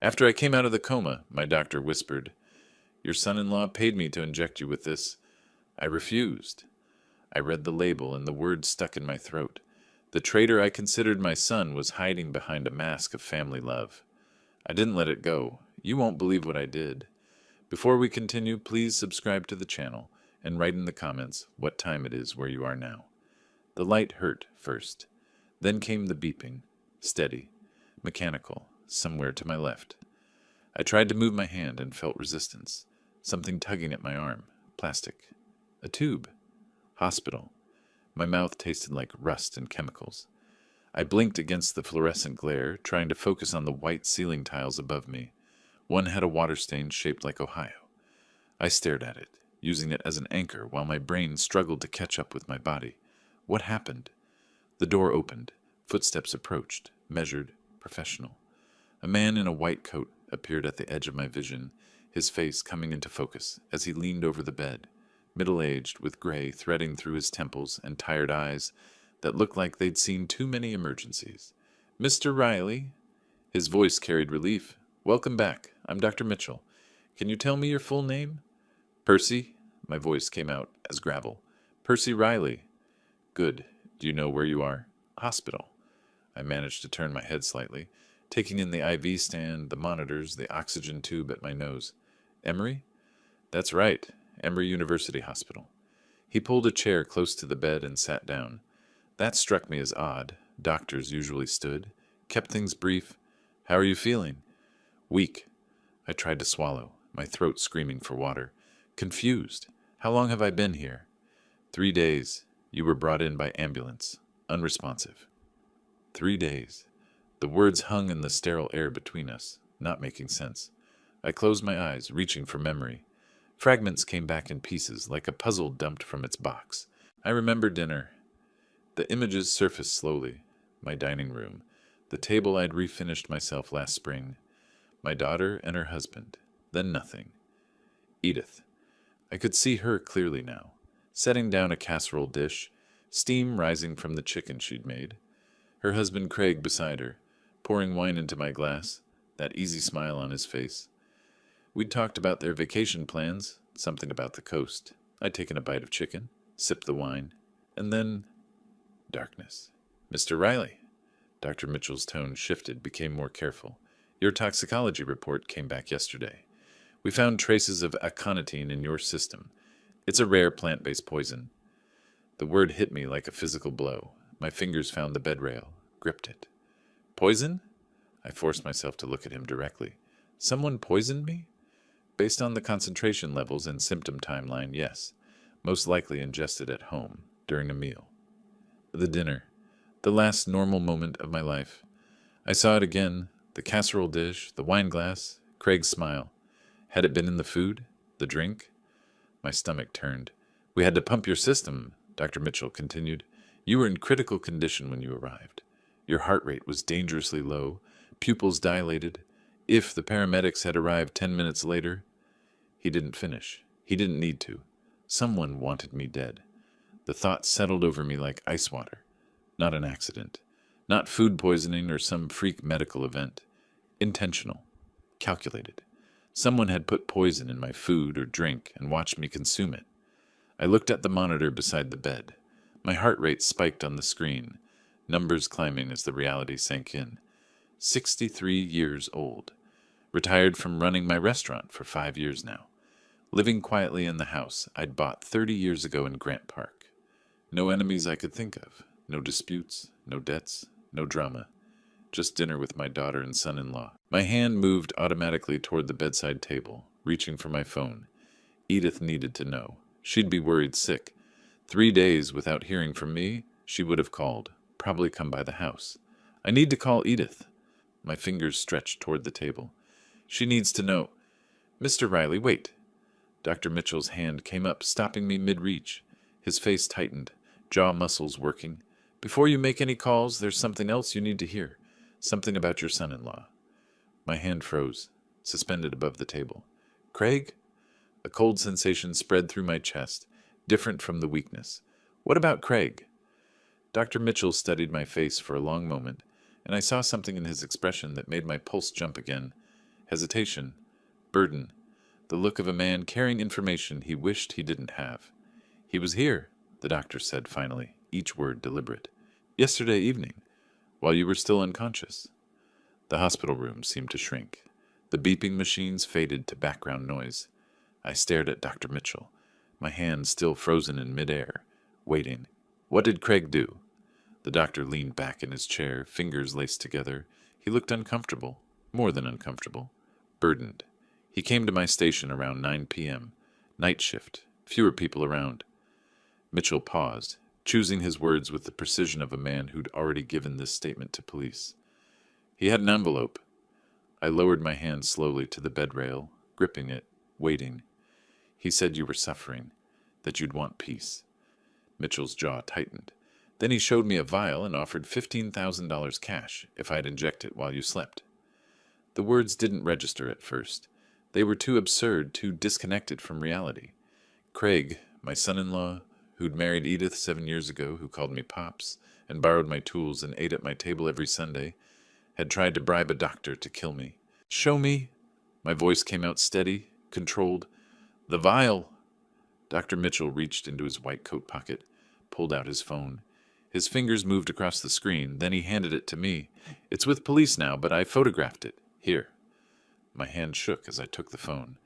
After I came out of the coma, my doctor whispered, "Your son-in-law paid me to inject you with this." I refused. I read the label and the words stuck in my throat. The traitor I considered my son was hiding behind a mask of family love. I didn't let it go. You won't believe what I did. Before we continue, please subscribe to the channel and write in the comments what time it is where you are now. The light hurt first. Then came the beeping, steady, mechanical, somewhere to my left. I tried to move my hand and felt resistance. Something tugging at my arm. Plastic. A tube. Hospital. My mouth tasted like rust and chemicals. I blinked against the fluorescent glare, trying to focus on the white ceiling tiles above me. One had a water stain shaped like Ohio. I stared at it, using it as an anchor while my brain struggled to catch up with my body. What happened? The door opened. Footsteps approached, measured, professional. A man in a white coat appeared at the edge of my vision, his face coming into focus as he leaned over the bed, middle-aged, with gray threading through his temples and tired eyes that looked like they'd seen too many emergencies. "Mr. Riley?" His voice carried relief. "Welcome back. I'm Dr. Mitchell. Can you tell me your full name?" "Percy." My voice came out as gravel. "Percy Riley." "Good. Do you know where you are?" "Hospital." I managed to turn my head slightly, taking in the IV stand, the monitors, the oxygen tube at my nose. "Emory?" "That's right. Emory University Hospital." He pulled a chair close to the bed and sat down. That struck me as odd. Doctors usually stood, kept things brief. "How are you feeling?" "Weak." I tried to swallow, my throat screaming for water. "Confused. How long have I been here?" "3 days. You were brought in by ambulance. Unresponsive." 3 days. The words hung in the sterile air between us, not making sense. I closed my eyes, reaching for memory. Fragments came back in pieces, like a puzzle dumped from its box. I remember dinner. The images surfaced slowly. My dining room. The table I'd refinished myself last spring. My daughter and her husband. Then nothing. Edith. I could see her clearly now, setting down a casserole dish, steam rising from the chicken she'd made. Her husband Craig beside her, pouring wine into my glass, that easy smile on his face. We'd talked about their vacation plans, something about the coast. I'd taken a bite of chicken, sipped the wine, and then darkness. "Mr. Riley." Dr. Mitchell's tone shifted, became more careful. "Your toxicology report came back yesterday. We found traces of aconitine in your system. It's a rare plant-based poison." The word hit me like a physical blow. My fingers found the bed rail, gripped it. "Poison?" I forced myself to look at him directly. "Someone poisoned me?" "Based on the concentration levels and symptom timeline, yes. Most likely ingested at home, during a meal." The dinner. The last normal moment of my life. I saw it again, the casserole dish, the wine glass, Craig's smile. Had it been in the food? The drink? My stomach turned. "We had to pump your system," Dr. Mitchell continued. "You were in critical condition when you arrived. Your heart rate was dangerously low, pupils dilated. If the paramedics had arrived 10 minutes later—" He didn't finish. He didn't need to. Someone wanted me dead. The thought settled over me like ice water. Not an accident. Not food poisoning or some freak medical event. Intentional. Calculated. Someone had put poison in my food or drink and watched me consume it. I looked at the monitor beside the bed. My heart rate spiked on the screen, numbers climbing as the reality sank in. 63 years old. Retired from running my restaurant for 5 years now. Living quietly in the house I'd bought 30 years ago in Grant Park. No enemies I could think of. No disputes, no debts, no drama. Just dinner with my daughter and son-in-law. My hand moved automatically toward the bedside table, reaching for my phone. Edith needed to know. She'd be worried sick. 3 days without hearing from me, she would have called, probably come by the house. I need to call Edith. My fingers stretched toward the table. She needs to know. "Mr. Riley, wait." Dr. Mitchell's hand came up, stopping me mid-reach. His face tightened, jaw muscles working. "Before you make any calls, there's something else you need to hear. Something about your son-in-law." My hand froze, suspended above the table. "Craig?" A cold sensation spread through my chest, different from the weakness. "What about Craig?" Dr. Mitchell studied my face for a long moment, and I saw something in his expression that made my pulse jump again. hesitation, burden, the look of a man carrying information he wished he didn't have. "He was here," the doctor said finally, each word deliberate. "Yesterday evening, while you were still unconscious." The hospital room seemed to shrink. The beeping machines faded to background noise. I stared at Dr. Mitchell, my hand still frozen in midair, waiting. "What did Craig do?" The doctor leaned back in his chair, fingers laced together. He looked uncomfortable, more than uncomfortable, burdened. "He came to my station around 9 p.m. Night shift, fewer people around." Mitchell paused, choosing his words with the precision of a man who'd already given this statement to police. "He had an envelope." I lowered my hand slowly to the bed rail, gripping it, waiting. "He said you were suffering, that you'd want peace." Mitchell's jaw tightened. "Then he showed me a vial and offered $15,000 cash if I'd inject it while you slept." The words didn't register at first. They were too absurd, too disconnected from reality. Craig, my son-in-law, who'd married Edith 7 years ago, who called me Pops, and borrowed my tools and ate at my table every Sunday, had tried to bribe a doctor to kill me. "Show me." My voice came out steady, controlled. "The vial." Dr. Mitchell reached into his white coat pocket, pulled out his phone. His fingers moved across the screen, then he handed it to me. "It's with police now, but I photographed it. Here." My hand shook as I took the phone.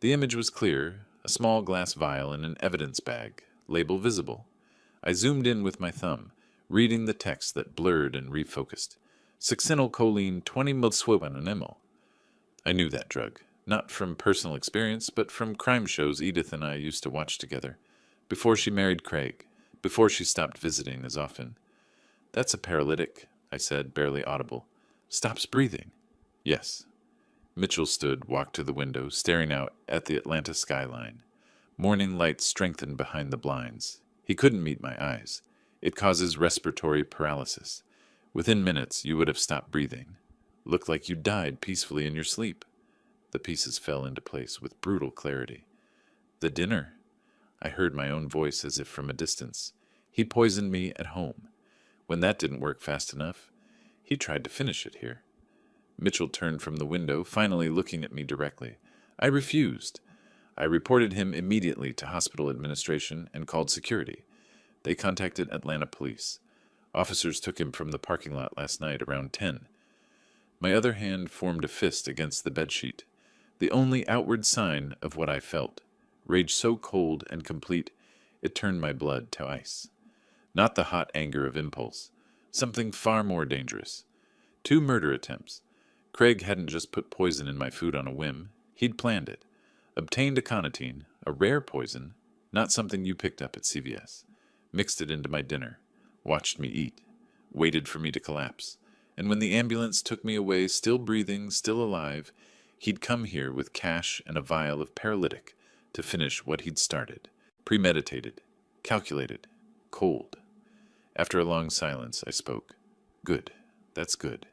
The image was clear, a small glass vial in an evidence bag, label visible. I zoomed in with my thumb, reading the text that blurred and refocused. Succinylcholine 20 ml. I knew that drug, not from personal experience, but from crime shows Edith and I used to watch together, before she married Craig, before she stopped visiting as often. "That's a paralytic," I said, barely audible. "Stops breathing." "Yes." Mitchell stood, walked to the window, staring out at the Atlanta skyline. Morning light strengthened behind the blinds. He couldn't meet my eyes. "It causes respiratory paralysis. Within minutes, you would have stopped breathing. Looked like you died peacefully in your sleep." The pieces fell into place with brutal clarity. "The dinner." I heard my own voice as if from a distance. "He'd poisoned me at home. When that didn't work fast enough, he tried to finish it here." Mitchell turned from the window, finally looking at me directly. I refused. I reported him immediately to hospital administration and called security. They contacted Atlanta police. Officers took him from the parking lot last night around 10. My other hand formed a fist against the bedsheet, the only outward sign of what I felt, rage so cold and complete it turned my blood to ice. Not the hot anger of impulse, something far more dangerous. 2 murder attempts. Craig hadn't just put poison in my food on a whim. He'd planned it. Obtained aconitine, a rare poison, not something you picked up at CVS. Mixed it into my dinner. Watched me eat. Waited for me to collapse. And when the ambulance took me away, still breathing, still alive, he'd come here with cash and a vial of paralytic to finish what he'd started. Premeditated. Calculated. Cold. After a long silence, I spoke. "Good. That's good."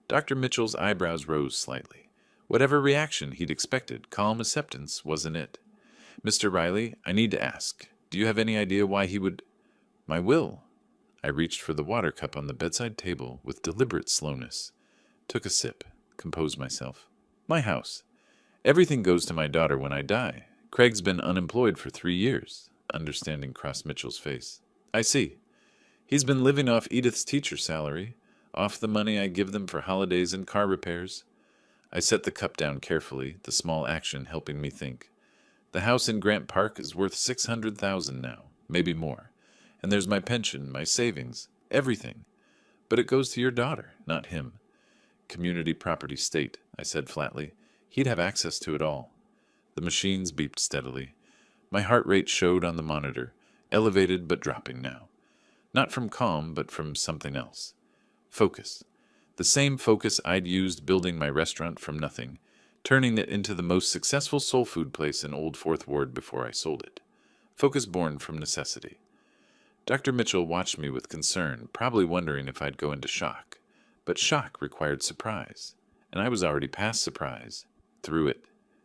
Dr. Mitchell's eyebrows rose slightly. Whatever reaction he'd expected, calm acceptance wasn't it. "Mr. Riley, I need to ask, do you have any idea why he would—" "My will." I reached for the water cup on the bedside table with deliberate slowness. Took a sip, composed myself. "My house. Everything goes to my daughter when I die. Craig's been unemployed for 3 years." Understanding crossed Mitchell's face. "I see. He's been living off Edith's teacher salary, off the money I give them for holidays and car repairs." I set the cup down carefully, the small action helping me think. "The house in Grant Park is worth $600,000 now, maybe more. And there's my pension, my savings, everything. But it goes to your daughter, not him." "Community property state," I said flatly. "He'd have access to it all." The machines beeped steadily. My heart rate showed on the monitor, elevated but dropping now. Not from calm, but from something else. Focus. The same focus I'd used building my restaurant from nothing, turning it into the most successful soul food place in Old Fourth Ward before I sold it. Focus born from necessity. Dr. Mitchell watched me with concern, probably wondering if I'd go into shock. But shock required surprise, and I was already past surprise, through it,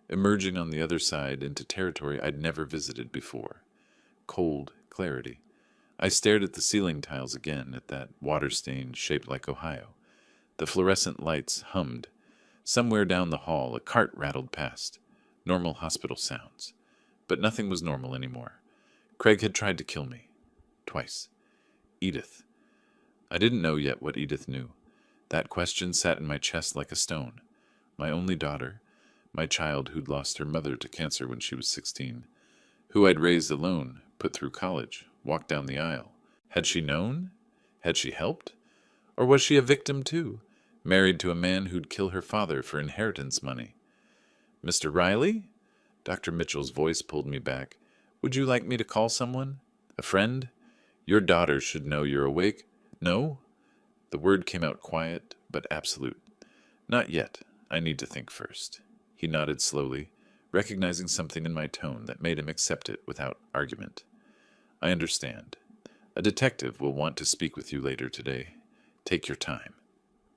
emerging on the other side into territory I'd never visited before. Cold clarity. I stared at the ceiling tiles again, at that water stain shaped like Ohio. The fluorescent lights hummed. Somewhere down the hall, a cart rattled past. Normal hospital sounds. But nothing was normal anymore. Craig had tried to kill me. Twice. Edith. I didn't know yet what Edith knew. That question sat in my chest like a stone. My only daughter, my child who'd lost her mother to cancer when she was 16, who I'd raised alone, put through college, walked down the aisle. Had she known? Had she helped? Or was she a victim too, married to a man who'd kill her father for inheritance money? Mr. Riley? Dr. Mitchell's voice pulled me back. Would you like me to call someone? A friend? Your daughter should know you're awake. No? The word came out quiet, but absolute. Not yet. I need to think first. He nodded slowly, recognizing something in my tone that made him accept it without argument. I understand. A detective will want to speak with you later today. Take your time.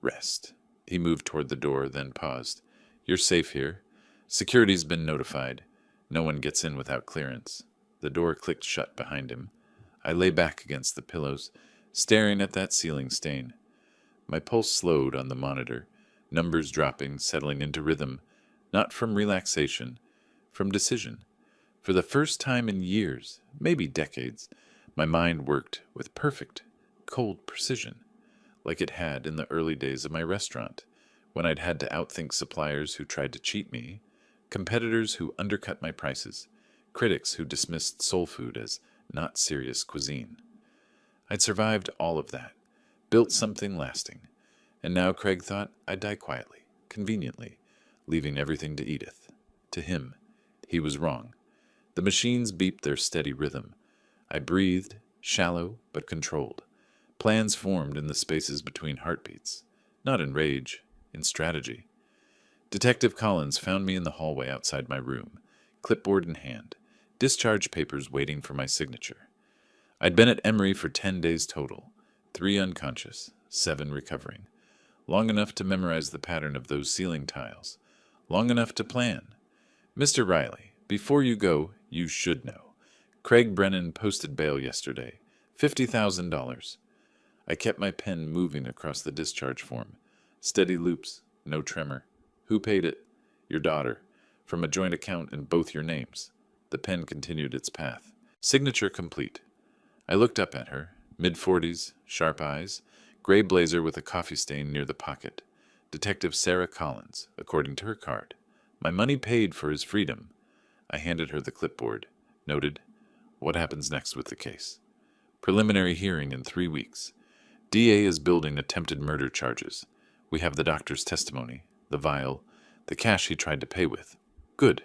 Rest. He moved toward the door, then paused. You're safe here. Security's been notified. No one gets in without clearance. The door clicked shut behind him. I lay back against the pillows, staring at that ceiling stain. My pulse slowed on the monitor, numbers dropping, settling into rhythm, not from relaxation, from decision. For the first time in years, maybe decades, my mind worked with perfect, cold precision, like it had in the early days of my restaurant, when I'd had to outthink suppliers who tried to cheat me, competitors who undercut my prices, critics who dismissed soul food as not serious cuisine. I'd survived all of that, built something lasting, and now Craig thought I'd die quietly, conveniently, leaving everything to Edith. To him, he was wrong. The machines beeped their steady rhythm. I breathed, shallow but controlled. Plans formed in the spaces between heartbeats, not in rage, in strategy. Detective Collins found me in the hallway outside my room, clipboard in hand, discharge papers waiting for my signature. I'd been at Emory for 10 days total, 3 unconscious, 7 recovering. Long enough to memorize the pattern of those ceiling tiles. Long enough to plan. Mr. Riley, before you go, you should know. Craig Brennan posted bail yesterday. $50,000. I kept my pen moving across the discharge form. Steady loops, no tremor. Who paid it? Your daughter. From a joint account in both your names. The pen continued its path. Signature complete. I looked up at her. Mid-40s, sharp eyes, gray blazer with a coffee stain near the pocket. Detective Sarah Collins, according to her card. My money paid for his freedom. I handed her the clipboard. Noted, what happens next with the case? Preliminary hearing in 3 weeks. DA is building attempted murder charges. We have the doctor's testimony, the vial, the cash he tried to pay with. Good.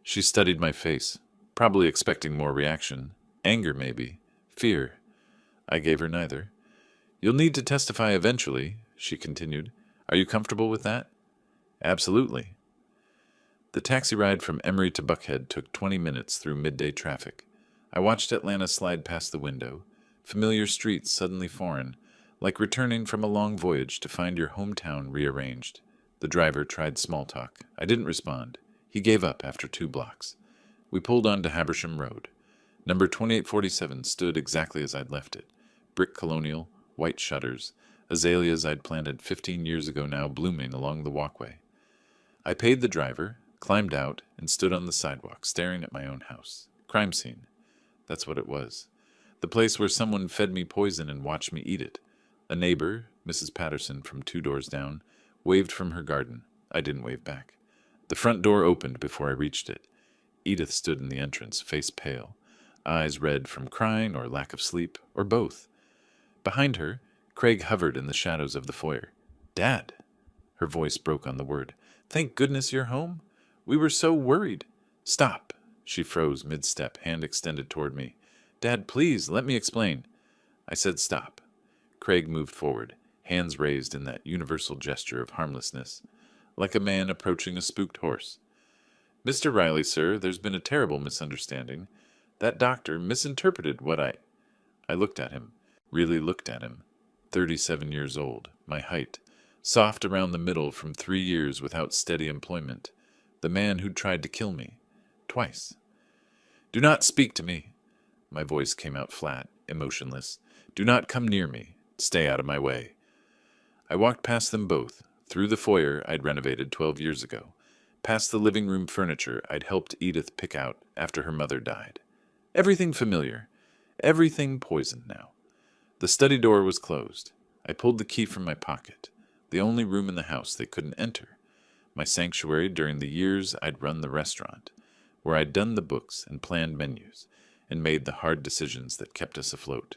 She studied my face, probably expecting more reaction. Anger, maybe. Fear. I gave her neither. You'll need to testify eventually, she continued. Are you comfortable with that? Absolutely. The taxi ride from Emory to Buckhead took 20 minutes through midday traffic. I watched Atlanta slide past the window, familiar streets suddenly foreign, like returning from a long voyage to find your hometown rearranged. The driver tried small talk. I didn't respond. He gave up after 2 blocks. We pulled onto Habersham Road. Number 2847 stood exactly as I'd left it. Brick colonial, white shutters, azaleas I'd planted 15 years ago now blooming along the walkway. I paid the driver, climbed out, and stood on the sidewalk, staring at my own house. Crime scene. That's what it was. The place where someone fed me poison and watched me eat it. A neighbor, Mrs. Patterson from 2 doors down, waved from her garden. I didn't wave back. The front door opened before I reached it. Edith stood in the entrance, face pale, eyes red from crying or lack of sleep, or both. Behind her, Craig hovered in the shadows of the foyer. Dad! Her voice broke on the word. Thank goodness you're home. We were so worried. Stop! She froze mid-step, hand extended toward me. Dad, please, let me explain. I said stop. Craig moved forward, hands raised in that universal gesture of harmlessness, like a man approaching a spooked horse. Mr. Riley, sir, there's been a terrible misunderstanding. That doctor misinterpreted what I looked at him, really looked at him. 37 years old, my height, soft around the middle from 3 years without steady employment. The man who'd tried to kill me. Twice. Do not speak to me. My voice came out flat, emotionless. Do not come near me. Stay out of my way. I walked past them both, through the foyer I'd renovated 12 years ago, past the living room furniture I'd helped Edith pick out after her mother died. Everything familiar, everything poisoned now. The study door was closed. I pulled the key from my pocket, the only room in the house they couldn't enter, my sanctuary during the years I'd run the restaurant, where I'd done the books and planned menus, and made the hard decisions that kept us afloat.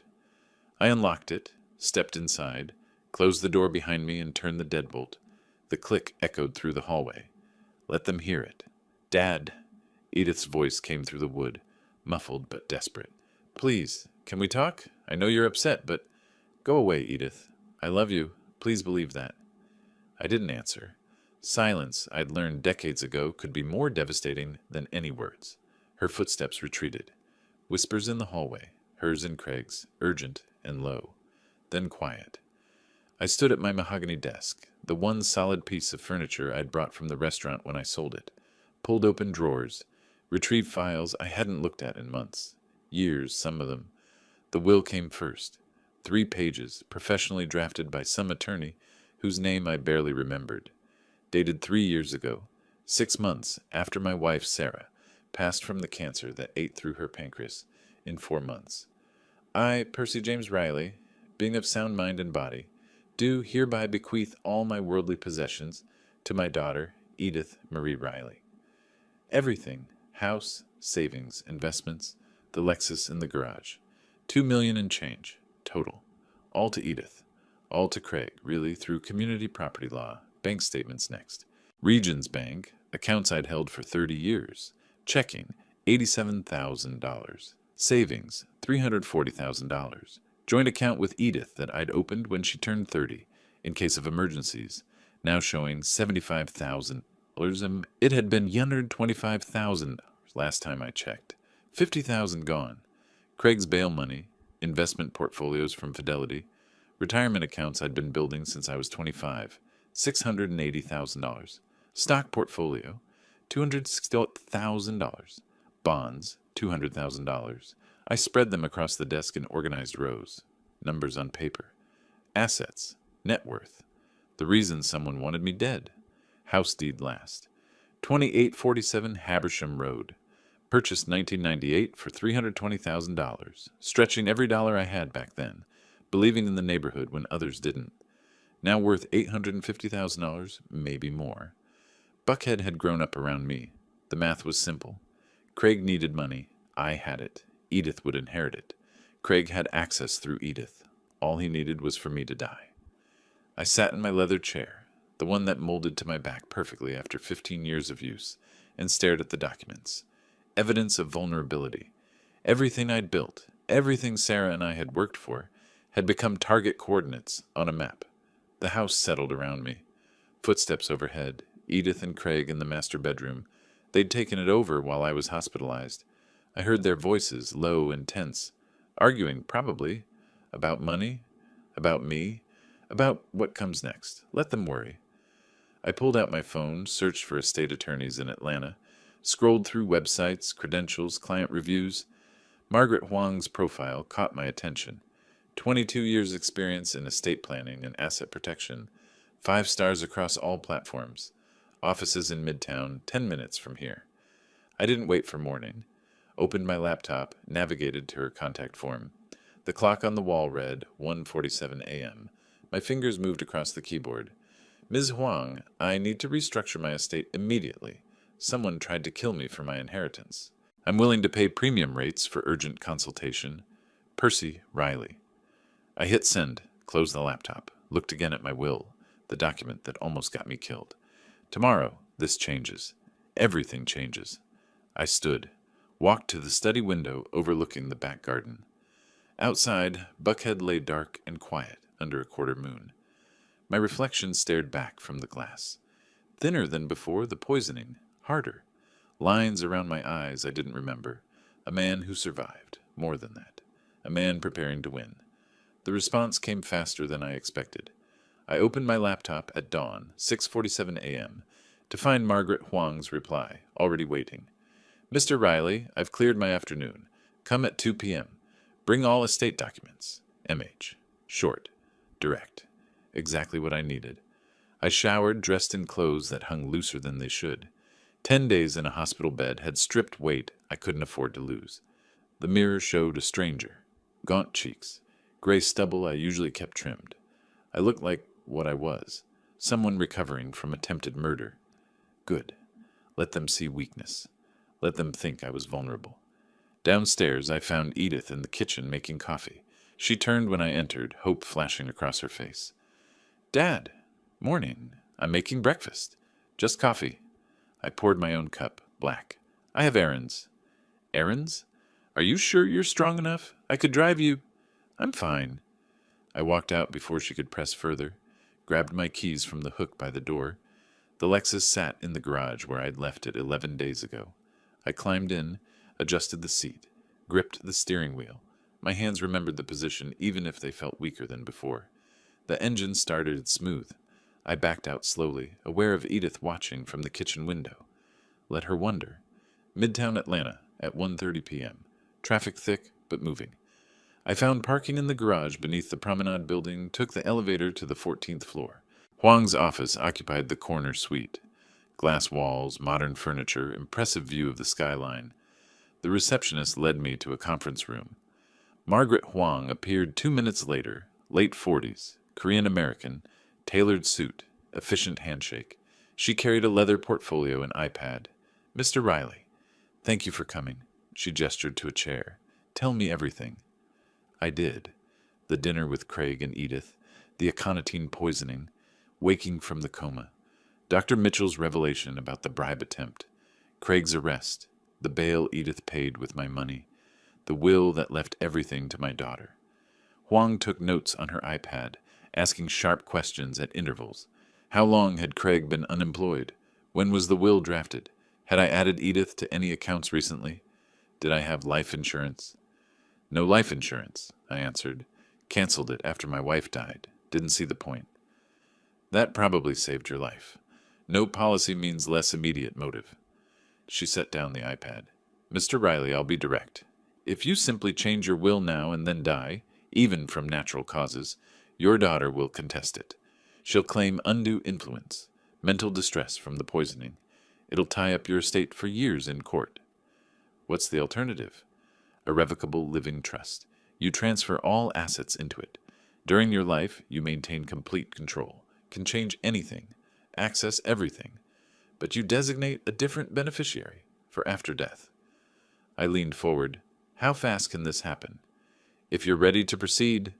I unlocked it, stepped inside, closed the door behind me and turned the deadbolt. The click echoed through the hallway. Let them hear it. Dad! Edith's voice came through the wood, muffled but desperate. Please, can we talk? I know you're upset, but... Go away, Edith. I love you. Please believe that. I didn't answer. Silence, I'd learned decades ago, could be more devastating than any words. Her footsteps retreated. Whispers in the hallway, hers and Craig's, urgent and low. Then quiet. I stood at my mahogany desk, the one solid piece of furniture I'd brought from the restaurant when I sold it, pulled open drawers, retrieved files I hadn't looked at in months. Years, some of them. The will came first. 3 pages, professionally drafted by some attorney whose name I barely remembered. Dated 3 years ago, 6 months after my wife, Sarah, passed from the cancer that ate through her pancreas in 4 months. I, Percy James Riley, being of sound mind and body, do hereby bequeath all my worldly possessions to my daughter, Edith Marie Riley. Everything, house, savings, investments, the Lexus in the garage. 2 million and change, total. All to Edith. All to Craig, really, through community property law. Bank statements next. Regions Bank, accounts I'd held for 30 years. Checking, $87,000. Savings, $340,000. Joint account with Edith that I'd opened when she turned 30, in case of emergencies, now showing $75,000. It had been $125,000 last time I checked. $50,000 gone. Craig's bail money, investment portfolios from Fidelity, retirement accounts I'd been building since I was 25, $680,000. Stock portfolio, $260,000. Bonds, $200,000. I spread them across the desk in organized rows, numbers on paper. Assets, net worth. The reason someone wanted me dead. House deed last. 2847 Habersham Road. Purchased 1998 for $320,000, stretching every dollar I had back then, believing in the neighborhood when others didn't. Now worth $850,000, maybe more. Buckhead had grown up around me. The math was simple. Craig needed money. I had it. Edith would inherit it. Craig had access through Edith. All he needed was for me to die. I sat in my leather chair, the one that molded to my back perfectly after 15 years of use, and stared at the documents. Evidence of vulnerability. Everything I'd built, everything Sarah and I had worked for, had become target coordinates on a map. The house settled around me. Footsteps overhead, Edith and Craig in the master bedroom. They'd taken it over while I was hospitalized. I heard their voices, low and tense, arguing, probably, about money, about me, about what comes next. Let them worry. I pulled out my phone, searched for estate attorneys in Atlanta, scrolled through websites, credentials, client reviews. Margaret Huang's profile caught my attention. 22 years experience in estate planning and asset protection. 5 stars across all platforms. Offices in Midtown, 10 minutes from here. I didn't wait for morning. Opened my laptop, navigated to her contact form. The clock on the wall read 1:47 a.m. My fingers moved across the keyboard. Ms. Huang, I need to restructure my estate immediately. Someone tried to kill me for my inheritance. I'm willing to pay premium rates for urgent consultation. Percy Riley. I hit send, closed the laptop, looked again at my will, the document that almost got me killed. Tomorrow, this changes. Everything changes. I stood, walked to the study window overlooking the back garden. Outside, Buckhead lay dark and quiet under a quarter moon. My reflection stared back from the glass. Thinner than before the poisoning, harder. Lines around my eyes I didn't remember. A man who survived, more than that. A man preparing to win. The response came faster than I expected. I opened my laptop at dawn, 6:47 a.m., to find Margaret Huang's reply, already waiting. Mr. Riley, I've cleared my afternoon. Come at 2 p.m. Bring all estate documents. M.H. Short. Direct. Exactly what I needed. I showered, dressed in clothes that hung looser than they should. 10 days in a hospital bed had stripped weight I couldn't afford to lose. The mirror showed a stranger. Gaunt cheeks, gray stubble I usually kept trimmed. I looked like what I was, someone recovering from attempted murder. Good. Let them see weakness. Let them think I was vulnerable. Downstairs, I found Edith in the kitchen making coffee. She turned when I entered, hope flashing across her face. Dad! Morning. I'm making breakfast. Just coffee. I poured my own cup, black. I have errands. Errands? Are you sure you're strong enough? I could drive you. I'm fine. I walked out before she could press further, grabbed my keys from the hook by the door. The Lexus sat in the garage where I'd left it 11 days ago. I climbed in, adjusted the seat, gripped the steering wheel. My hands remembered the position even if they felt weaker than before. The engine started smooth. I backed out slowly, aware of Edith watching from the kitchen window. Let her wonder. Midtown Atlanta at 1:30 p.m. Traffic thick, but moving. I found parking in the garage beneath the promenade building, took the elevator to the 14th floor. Huang's office occupied the corner suite. Glass walls, modern furniture, impressive view of the skyline. The receptionist led me to a conference room. Margaret Huang appeared 2 minutes later, late 40s, Korean-American, tailored suit, efficient handshake. She carried a leather portfolio and iPad. Mr. Riley, thank you for coming. She gestured to a chair. Tell me everything. I did. The dinner with Craig and Edith, the aconitine poisoning, waking from the coma, Dr. Mitchell's revelation about the bribe attempt, Craig's arrest, the bail Edith paid with my money, the will that left everything to my daughter. Huang took notes on her iPad, asking sharp questions at intervals. How long had Craig been unemployed? When was the will drafted? Had I added Edith to any accounts recently? Did I have life insurance? No life insurance, I answered. Canceled it after my wife died. Didn't see the point. That probably saved your life. No policy means less immediate motive. She set down the iPad. Mr. Riley, I'll be direct. If you simply change your will now and then die, even from natural causes, your daughter will contest it. She'll claim undue influence, mental distress from the poisoning. It'll tie up your estate for years in court. What's the alternative? Irrevocable living trust. You transfer all assets into it. During your life, you maintain complete control, can change anything, access everything, but you designate a different beneficiary for after death. I leaned forward. How fast can this happen? If you're ready to proceed,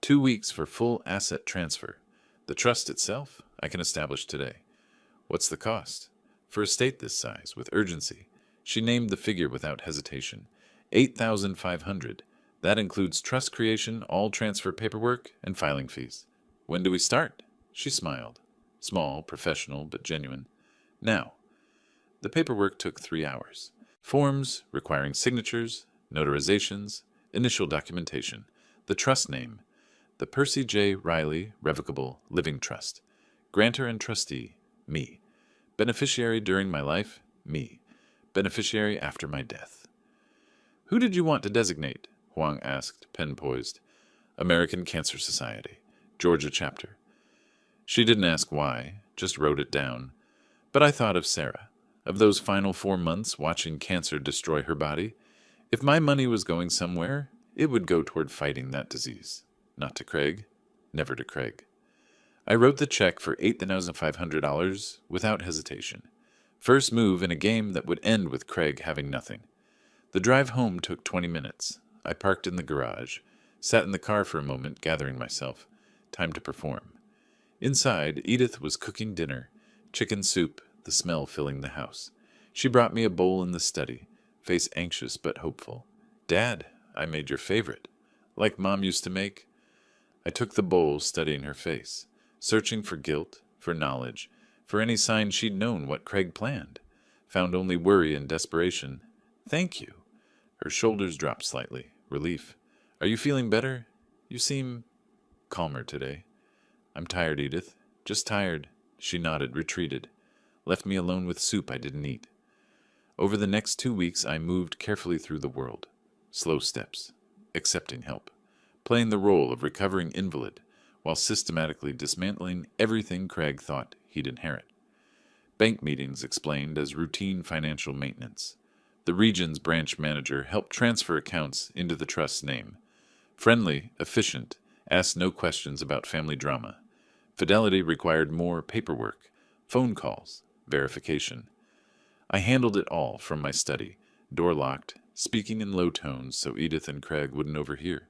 2 weeks for full asset transfer. The trust itself, I can establish today. What's the cost? For a estate this size, with urgency. She named the figure without hesitation. $8,500. That includes trust creation, all transfer paperwork, and filing fees. When do we start? She smiled. Small, professional, but genuine. Now. The paperwork took 3 hours. Forms requiring signatures, notarizations, initial documentation, the trust name, the Percy J. Riley Revocable Living Trust. Grantor and trustee, me. Beneficiary during my life, me. Beneficiary after my death. Who did you want to designate? Huang asked, pen poised. American Cancer Society, Georgia chapter. She didn't ask why, just wrote it down. But I thought of Sarah, of those final 4 months watching cancer destroy her body. If my money was going somewhere, it would go toward fighting that disease. Not to Craig, never to Craig. I wrote the check for $8,500 without hesitation. First move in a game that would end with Craig having nothing. The drive home took 20 minutes. I parked in the garage, sat in the car for a moment, gathering myself. Time to perform. Inside, Edith was cooking dinner, chicken soup, the smell filling the house. She brought me a bowl in the study, face anxious but hopeful. Dad, I made your favorite. Like Mom used to make. I took the bowl, studying her face, searching for guilt, for knowledge, for any sign she'd known what Craig planned. Found only worry and desperation. Thank you. Her shoulders dropped slightly. Relief. Are you feeling better? You seem calmer today. I'm tired, Edith. Just tired. She nodded, retreated. Left me alone with soup I didn't eat. Over the next 2 weeks, I moved carefully through the world. Slow steps. Accepting help. Playing the role of recovering invalid. while systematically dismantling everything Craig thought he'd inherit. Bank meetings explained as routine financial maintenance. The region's branch manager helped transfer accounts into the trust's name. Friendly, efficient, asked no questions about family drama. Fidelity required more paperwork, phone calls, verification. I handled it all from my study, door locked, speaking in low tones so Edith and Craig wouldn't overhear.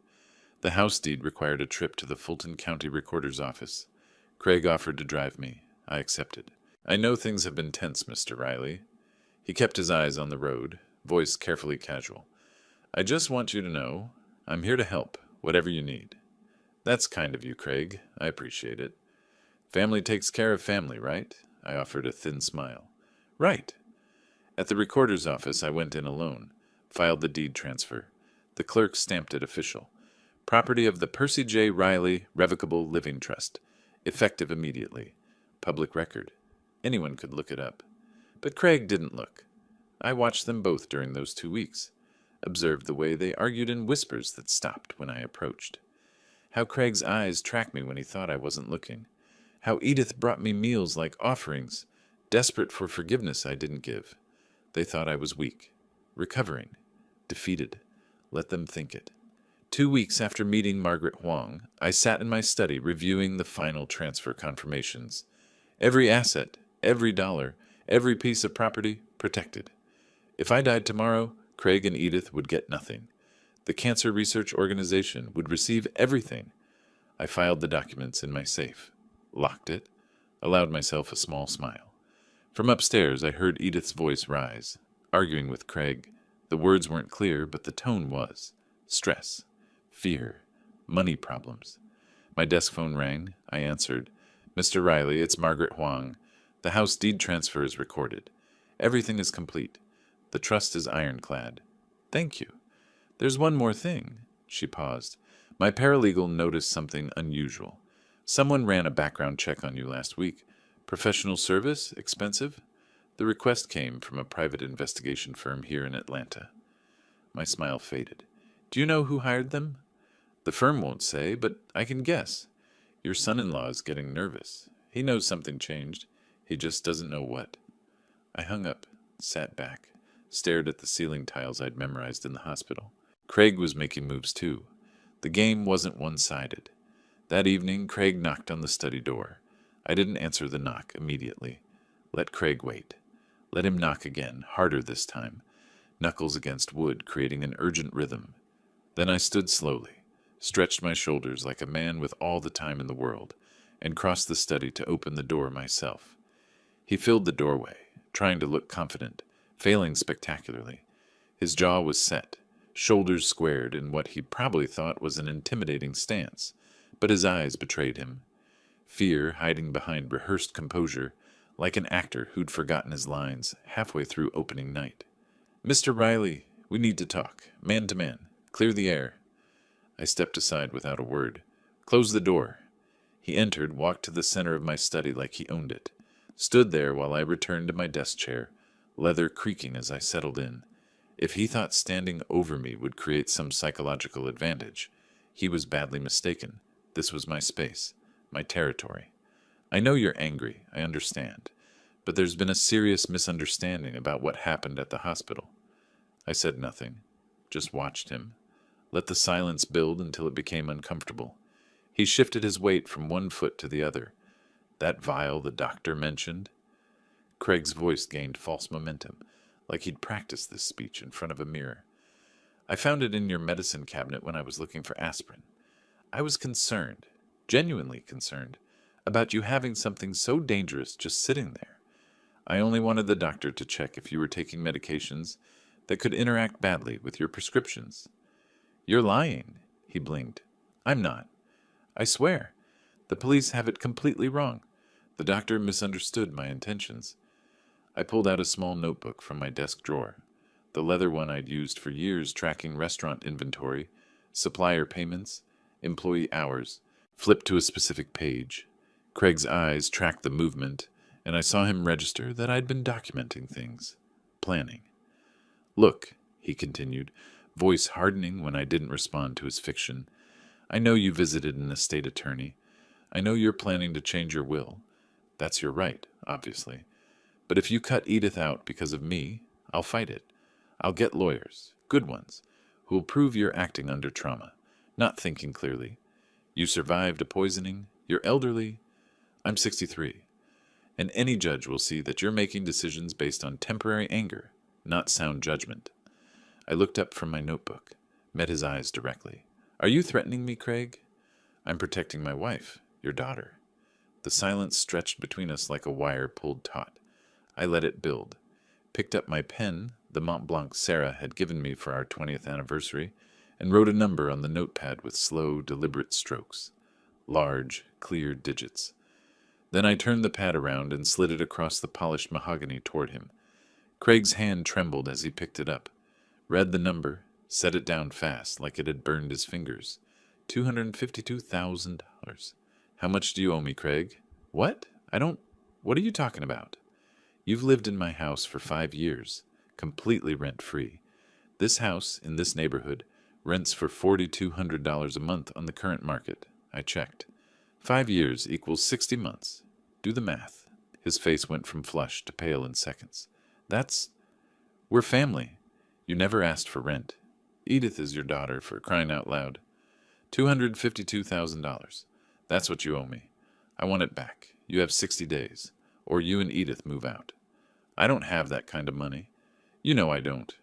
The house deed required a trip to the Fulton County Recorder's office. Craig offered to drive me. I accepted. I know things have been tense, Mr. Riley. He kept his eyes on the road, voice carefully casual. I just want you to know I'm here to help, whatever you need. That's kind of you, Craig. I appreciate it. Family takes care of family, right? I offered a thin smile. Right. At the recorder's office, I went in alone, filed the deed transfer. The clerk stamped it official. Property of the Percy J. Riley Revocable Living Trust. Effective immediately. Public record. Anyone could look it up. But Craig didn't look. I watched them both during those 2 weeks. Observed the way they argued in whispers that stopped when I approached. How Craig's eyes tracked me when he thought I wasn't looking. How Edith brought me meals like offerings, desperate for forgiveness I didn't give. They thought I was weak, recovering, defeated. Let them think it. 2 weeks after meeting Margaret Huang, I sat in my study reviewing the final transfer confirmations. Every asset, every dollar, every piece of property protected. If I died tomorrow, Craig and Edith would get nothing. The Cancer Research Organization would receive everything. I filed the documents in my safe, locked it, allowed myself a small smile. From upstairs, I heard Edith's voice rise, arguing with Craig. The words weren't clear, but the tone was. Stress, fear, money problems. My desk phone rang. I answered. Mr. Riley, it's Margaret Huang. The house deed transfer is recorded. Everything is complete. The trust is ironclad. Thank you. There's one more thing. She paused. My paralegal noticed something unusual. Someone ran a background check on you last week. Professional service? Expensive? The request came from a private investigation firm here in Atlanta. My smile faded. Do you know who hired them? The firm won't say, but I can guess. Your son-in-law is getting nervous. He knows something changed. He just doesn't know what. I hung up, sat back, stared at the ceiling tiles I'd memorized in the hospital. Craig was making moves too. The game wasn't one-sided. That evening, Craig knocked on the study door. I didn't answer the knock immediately. Let Craig wait. Let him knock again, harder this time. Knuckles against wood, creating an urgent rhythm. Then I stood slowly, stretched my shoulders like a man with all the time in the world, and crossed the study to open the door myself. He filled the doorway, trying to look confident, failing spectacularly. His jaw was set, shoulders squared in what he probably thought was an intimidating stance, but his eyes betrayed him. Fear hiding behind rehearsed composure, like an actor who'd forgotten his lines halfway through opening night. Mr. Riley, we need to talk, man to man. Clear the air. I stepped aside without a word. Close the door. He entered, walked to the center of my study like he owned it. Stood there while I returned to my desk chair, leather creaking as I settled in. If he thought standing over me would create some psychological advantage, he was badly mistaken. This was my space, my territory. I know you're angry, I understand, but there's been a serious misunderstanding about what happened at the hospital. I said nothing, just watched him. Let the silence build until it became uncomfortable. He shifted his weight from one foot to the other. That vial the doctor mentioned? Craig's voice gained false momentum, like he'd practiced this speech in front of a mirror. I found it in your medicine cabinet when I was looking for aspirin. I was concerned, genuinely concerned, about you having something so dangerous just sitting there. I only wanted the doctor to check if you were taking medications that could interact badly with your prescriptions. You're lying, he blinked. I'm not. I swear. The police have it completely wrong. The doctor misunderstood my intentions. I pulled out a small notebook from my desk drawer, the leather one I'd used for years tracking restaurant inventory, supplier payments, employee hours, flipped to a specific page. Craig's eyes tracked the movement, and I saw him register that I'd been documenting things, planning. Look, he continued, voice hardening when I didn't respond to his fiction. I know you visited an estate attorney. I know you're planning to change your will. That's your right, obviously. But if you cut Edith out because of me, I'll fight it. I'll get lawyers, good ones, who will prove you're acting under trauma, not thinking clearly. You survived a poisoning, you're elderly. I'm 63. And any judge will see that you're making decisions based on temporary anger, not sound judgment. I looked up from my notebook, met his eyes directly. Are you threatening me, Craig? I'm protecting my wife, your daughter. The silence stretched between us like a wire pulled taut. I let it build, picked up my pen the Mont Blanc Sarah had given me for our 20th anniversary, and wrote a number on the notepad with slow, deliberate strokes. Large, clear digits. Then I turned the pad around and slid it across the polished mahogany toward him. Craig's hand trembled as he picked it up, read the number, set it down fast like it had burned his fingers. $252,000. How much do you owe me, Craig? What? What are you talking about? You've lived in my house for 5 years, completely rent-free. This house, in this neighborhood, rents for $4,200 a month on the current market. I checked. 5 years equals 60 months. Do the math. His face went from flush to pale in seconds. We're family. You never asked for rent. Edith is your daughter, for crying out loud. $252,000. That's what you owe me. I want it back. You have 60 days, or you and Edith move out. I don't have that kind of money. You know I don't.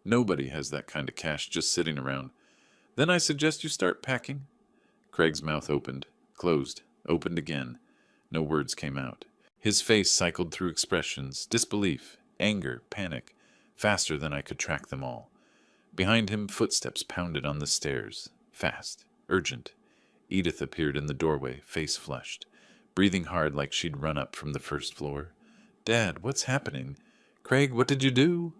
Nobody has that kind of cash just sitting around. Then I suggest you start packing. Craig's mouth opened, closed, opened again. No words came out. His face cycled through expressions, disbelief, anger, panic, faster than I could track them all. Behind him, footsteps pounded on the stairs, fast, urgent. Edith appeared in the doorway, face flushed, breathing hard like she'd run up from the first floor. Dad, what's happening? Craig, what did you do?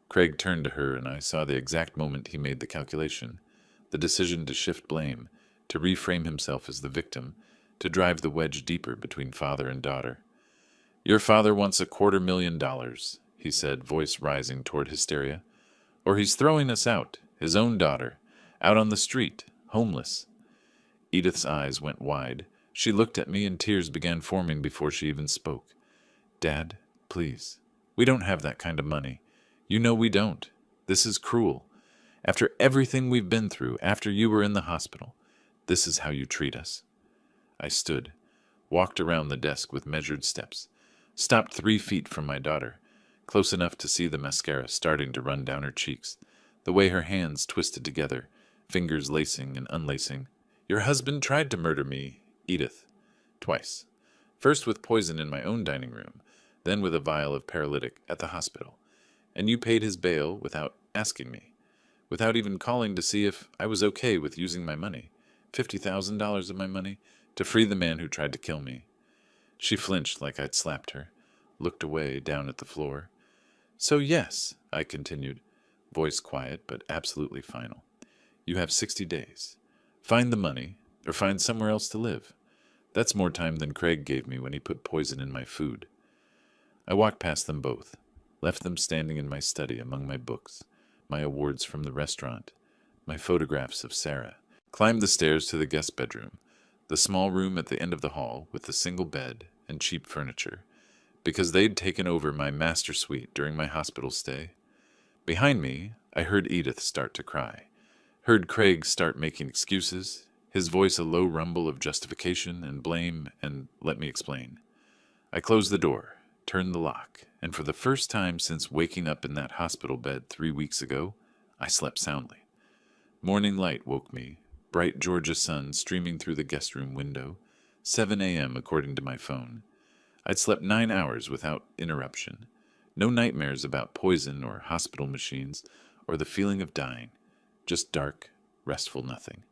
Craig turned to her, and I saw the exact moment he made the calculation, the decision to shift blame, to reframe himself as the victim, to drive the wedge deeper between father and daughter. Your father wants $250,000, he said, voice rising toward hysteria. Or he's throwing us out, his own daughter, out on the street, homeless. Edith's eyes went wide. She looked at me and tears began forming before she even spoke. Dad, please. We don't have that kind of money. You know we don't. This is cruel. After everything we've been through, after you were in the hospital, this is how you treat us. I stood, walked around the desk with measured steps, stopped 3 feet from my daughter, close enough to see the mascara starting to run down her cheeks, the way her hands twisted together, fingers lacing and unlacing. Your husband tried to murder me, Edith, twice. First with poison in my own dining room, then with a vial of paralytic at the hospital. And you paid his bail without asking me, without even calling to see if I was okay with using my money, $50,000 of my money, to free the man who tried to kill me. She flinched like I'd slapped her, looked away down at the floor. So yes, I continued, voice quiet but absolutely final. You have 60 days. Find the money, or find somewhere else to live. That's more time than Craig gave me when he put poison in my food. I walked past them both, left them standing in my study among my books, my awards from the restaurant, my photographs of Sarah, climbed the stairs to the guest bedroom, the small room at the end of the hall with the single bed and cheap furniture, because they'd taken over my master suite during my hospital stay. Behind me, I heard Edith start to cry, heard Craig start making excuses, his voice a low rumble of justification and blame, and let me explain. I closed the door, turned the lock, and for the first time since waking up in that hospital bed 3 weeks ago, I slept soundly. Morning light woke me, bright Georgia sun streaming through the guest room window, 7 a.m. according to my phone. I'd slept 9 hours without interruption. No nightmares about poison or hospital machines or the feeling of dying. Just dark, restful nothing.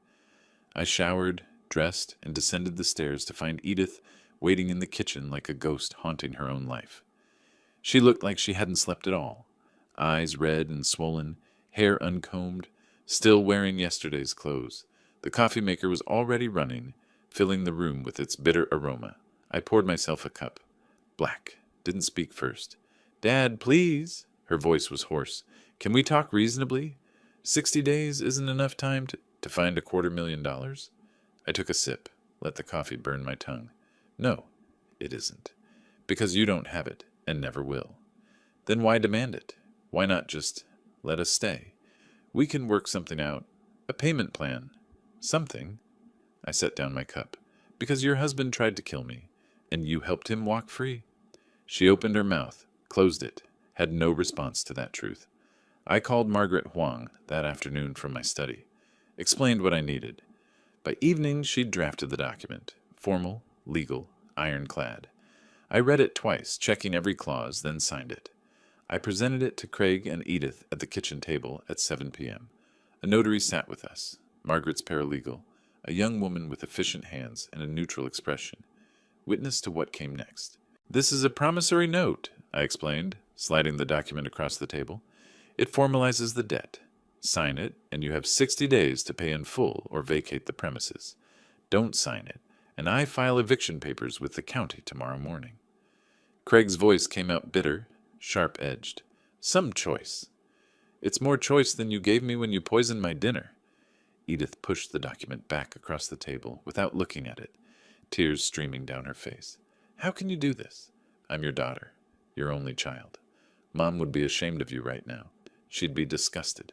I showered, dressed, and descended the stairs to find Edith waiting in the kitchen like a ghost haunting her own life. She looked like she hadn't slept at all. Eyes red and swollen, hair uncombed, still wearing yesterday's clothes. The coffee maker was already running, filling the room with its bitter aroma. I poured myself a cup. Black. Didn't speak first. Dad, please. Her voice was hoarse. Can we talk reasonably? 60 days isn't enough time to find $250,000. I took a sip, let the coffee burn my tongue. No, it isn't. Because you don't have it, and never will. Then why demand it? Why not just let us stay? We can work something out. A payment plan. Something. I set down my cup. Because your husband tried to kill me, and you helped him walk free. She opened her mouth, closed it, had no response to that truth. I called Margaret Huang that afternoon from my study, explained what I needed. By evening, she'd drafted the document, formal, legal, ironclad. I read it twice, checking every clause, then signed it. I presented it to Craig and Edith at the kitchen table at 7 p.m. A notary sat with us, Margaret's paralegal, a young woman with efficient hands and a neutral expression, witness to what came next. This is a promissory note, I explained, sliding the document across the table. It formalizes the debt. Sign it, and you have 60 days to pay in full or vacate the premises. Don't sign it, and I file eviction papers with the county tomorrow morning. Craig's voice came out bitter, sharp-edged. Some choice. It's more choice than you gave me when you poisoned my dinner. Edith pushed the document back across the table without looking at it, tears streaming down her face. How can you do this? I'm your daughter, your only child. Mom would be ashamed of you right now. She'd be disgusted.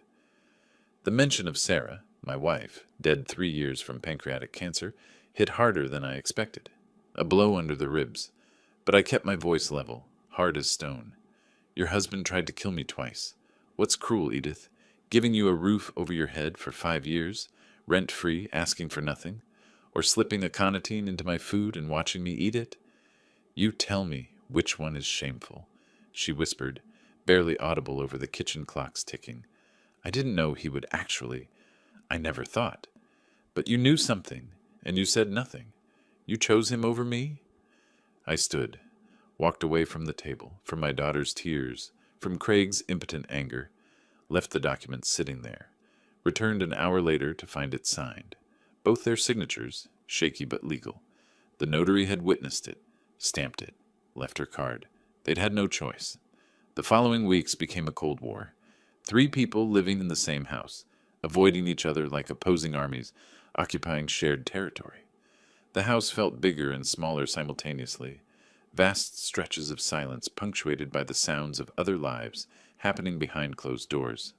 The mention of Sarah, my wife, dead 3 years from pancreatic cancer, hit harder than I expected. A blow under the ribs. But I kept my voice level, hard as stone. Your husband tried to kill me twice. What's cruel, Edith? Giving you a roof over your head for 5 years, rent-free, asking for nothing? Or slipping aconitine into my food and watching me eat it? You tell me which one is shameful, she whispered, barely audible over the kitchen clock's ticking. I didn't know he would actually. I never thought. But you knew something, and you said nothing. You chose him over me? I stood, walked away from the table, from my daughter's tears, from Craig's impotent anger, left the document sitting there, returned an hour later to find it signed. Both their signatures, shaky but legal. The notary had witnessed it, stamped it, left her card. They'd had no choice. The following weeks became a Cold War. 3 people living in the same house, avoiding each other like opposing armies, occupying shared territory. The house felt bigger and smaller simultaneously, vast stretches of silence punctuated by the sounds of other lives happening behind closed doors.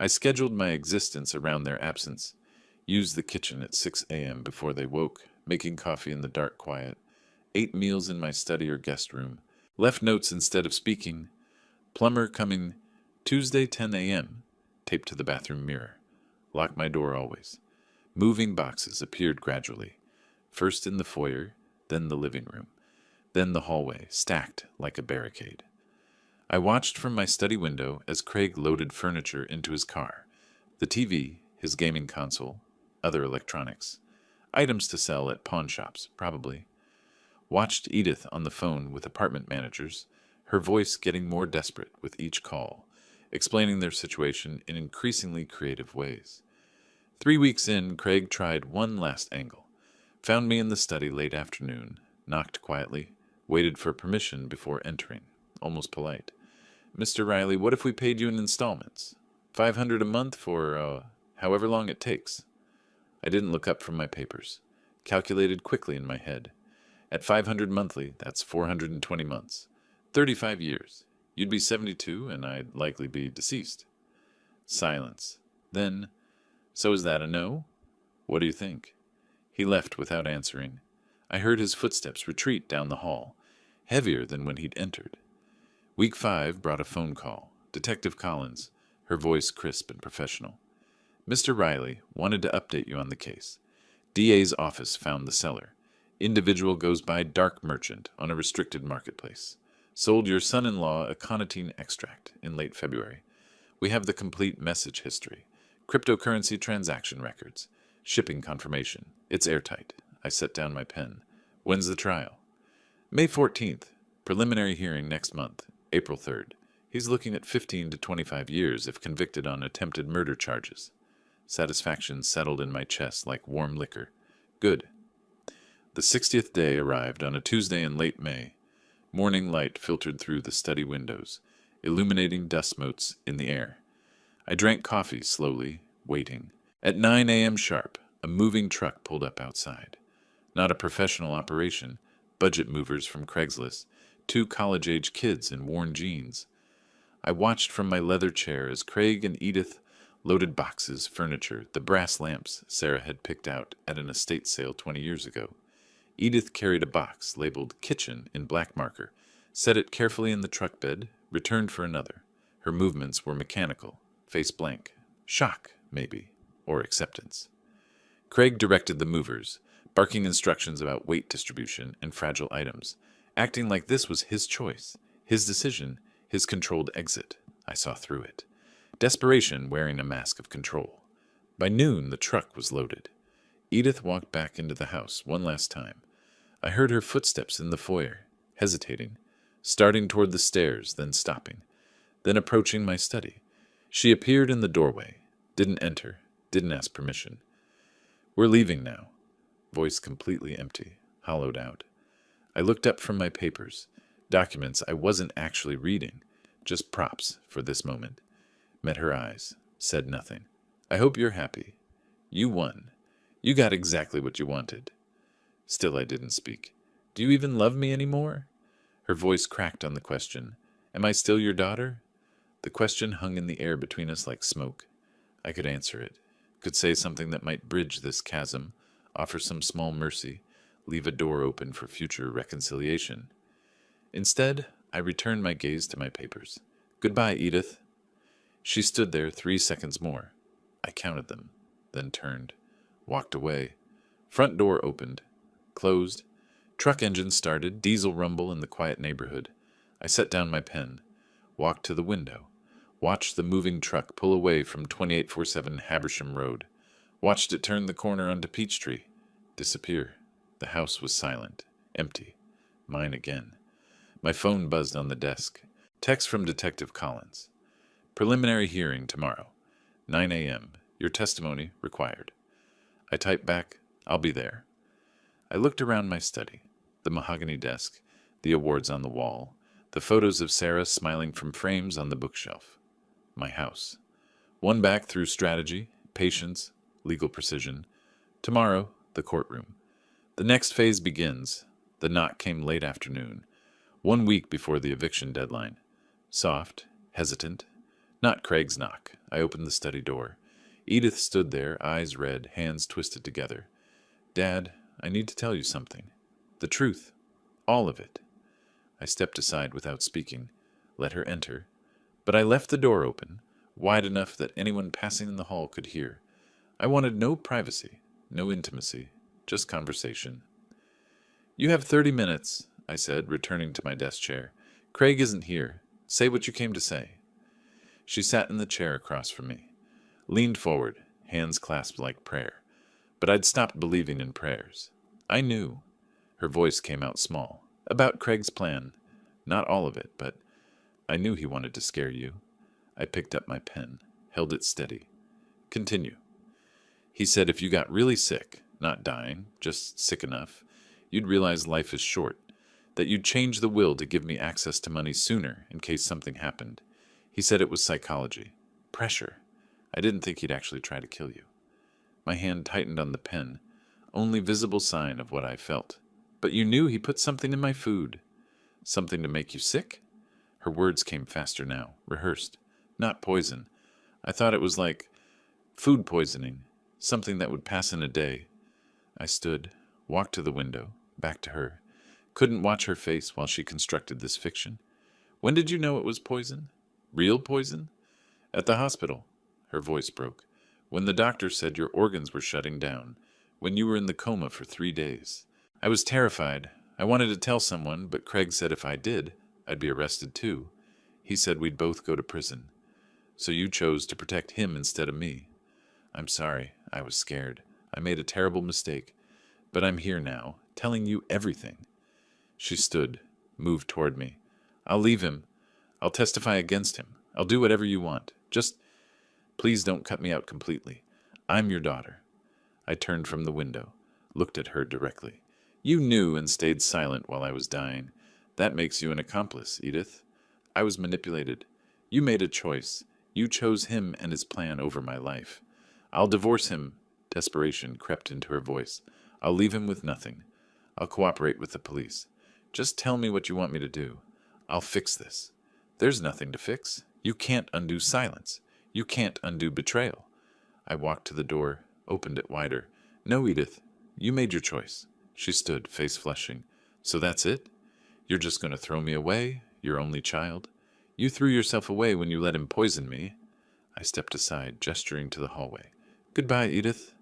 I scheduled my existence around their absence, used the kitchen at 6 a.m. before they woke, making coffee in the dark quiet, ate meals in my study or guest room, left notes instead of speaking, plumber coming Tuesday 10 a.m., taped to the bathroom mirror, locked my door always. Moving boxes appeared gradually, first in the foyer, then the living room, then the hallway, stacked like a barricade. I watched from my study window as Craig loaded furniture into his car, the TV, his gaming console, other electronics, items to sell at pawn shops, probably. Watched Edith on the phone with apartment managers, her voice getting more desperate with each call, explaining their situation in increasingly creative ways. 3 weeks in, Craig tried one last angle, found me in the study late afternoon, knocked quietly, waited for permission before entering, almost polite. Mr. Riley, what if we paid you in installments? $500 a month for, however long it takes. I didn't look up from my papers. Calculated quickly in my head. At $500 monthly, that's 420 months. 35 years. You'd be 72, and I'd likely be deceased. Silence. Then, so is that a no? What do you think? He left without answering. I heard his footsteps retreat down the hall, heavier than when he'd entered. Week 5 brought a phone call. Detective Collins, her voice crisp and professional. Mr. Riley wanted to update you on the case. DA's office found the seller. Individual goes by dark merchant on a restricted marketplace. Sold your son-in-law aconitine extract in late February. We have the complete message history. Cryptocurrency transaction records. Shipping confirmation. It's airtight. I set down my pen. When's the trial? May 14th. Preliminary hearing next month, April 3rd. He's looking at 15 to 25 years if convicted on attempted murder charges. Satisfaction settled in my chest like warm liquor. Good. The 60th day arrived on a Tuesday in late May. Morning light filtered through the study windows, illuminating dust motes in the air. I drank coffee slowly, waiting. At 9 a.m. sharp, a moving truck pulled up outside. Not a professional operation. Budget movers from Craigslist. Two college-age kids in worn jeans. I watched from my leather chair as Craig and Edith loaded boxes, furniture, the brass lamps Sarah had picked out at an estate sale 20 years ago. Edith carried a box labeled Kitchen in black marker, set it carefully in the truck bed, returned for another. Her movements were mechanical, face blank. Shock, maybe, or acceptance. Craig directed the movers, barking instructions about weight distribution and fragile items, acting like this was his choice, his decision, his controlled exit. I saw through it. Desperation wearing a mask of control. By noon, the truck was loaded. Edith walked back into the house one last time. I heard her footsteps in the foyer, hesitating, starting toward the stairs, then stopping, then approaching my study. She appeared in the doorway, didn't enter, didn't ask permission. We're leaving now. Voice completely empty, hollowed out. I looked up from my papers, documents I wasn't actually reading, just props for this moment. Met her eyes, said nothing. I hope you're happy. You won. You got exactly what you wanted. Still I didn't speak. Do you even love me anymore? Her voice cracked on the question. Am I still your daughter? The question hung in the air between us like smoke. I could answer it, could say something that might bridge this chasm, offer some small mercy, leave a door open for future reconciliation. Instead, I returned my gaze to my papers. Goodbye, Edith. She stood there 3 seconds more. I counted them, then turned, walked away. Front door opened, closed. Truck engine started, diesel rumble in the quiet neighborhood. I set down my pen, walked to the window, watched the moving truck pull away from 2847 Habersham Road, watched it turn the corner onto Peachtree, disappear. The house was silent, empty. Mine again. My phone buzzed on the desk. Text from Detective Collins. Preliminary hearing tomorrow, 9 a.m. Your testimony required. I typed back, I'll be there. I looked around my study, the mahogany desk, the awards on the wall, the photos of Sarah smiling from frames on the bookshelf. My house. Won back through strategy, patience, legal precision. Tomorrow, the courtroom. The next phase begins. The knock came late afternoon, 1 week before the eviction deadline. Soft, hesitant. Not Craig's knock. I opened the study door. Edith stood there, eyes red, hands twisted together. Dad, I need to tell you something. The truth. All of it. I stepped aside without speaking, let her enter, but I left the door open, wide enough that anyone passing in the hall could hear. I wanted no privacy, no intimacy, just conversation. You have 30 minutes, I said, returning to my desk chair. Craig isn't here. Say what you came to say. She sat in the chair across from me, leaned forward, hands clasped like prayer. But I'd stopped believing in prayers. I knew. Her voice came out small. About Craig's plan. Not all of it, but I knew he wanted to scare you. I picked up my pen, held it steady. Continue. He said if you got really sick, not dying, just sick enough, you'd realize life is short, that you'd change the will to give me access to money sooner in case something happened. He said it was psychology. Pressure. I didn't think he'd actually try to kill you. My hand tightened on the pen, only visible sign of what I felt. But you knew he put something in my food. Something to make you sick? Her words came faster now, rehearsed. Not poison. I thought it was like food poisoning, something that would pass in a day. I stood, walked to the window, back to her. Couldn't watch her face while she constructed this fiction. When did you know it was poison? Real poison? At the hospital. Her voice broke. When the doctor said your organs were shutting down. When you were in the coma for 3 days. I was terrified. I wanted to tell someone, but Craig said if I did, I'd be arrested too. He said we'd both go to prison. So you chose to protect him instead of me. I'm sorry. I was scared. I made a terrible mistake. But I'm here now, telling you everything. She stood, moved toward me. I'll leave him. I'll testify against him. I'll do whatever you want. Just, please don't cut me out completely. I'm your daughter. I turned from the window, looked at her directly. You knew and stayed silent while I was dying. That makes you an accomplice, Edith. I was manipulated. You made a choice. You chose him and his plan over my life. I'll divorce him. Desperation crept into her voice. I'll leave him with nothing. I'll cooperate with the police. Just tell me what you want me to do. I'll fix this. There's nothing to fix. You can't undo silence. You can't undo betrayal. I walked to the door, opened it wider. No, Edith, you made your choice. She stood, face flushing. So that's it? You're just going to throw me away, your only child? You threw yourself away when you let him poison me. I stepped aside, gesturing to the hallway. Goodbye, Edith.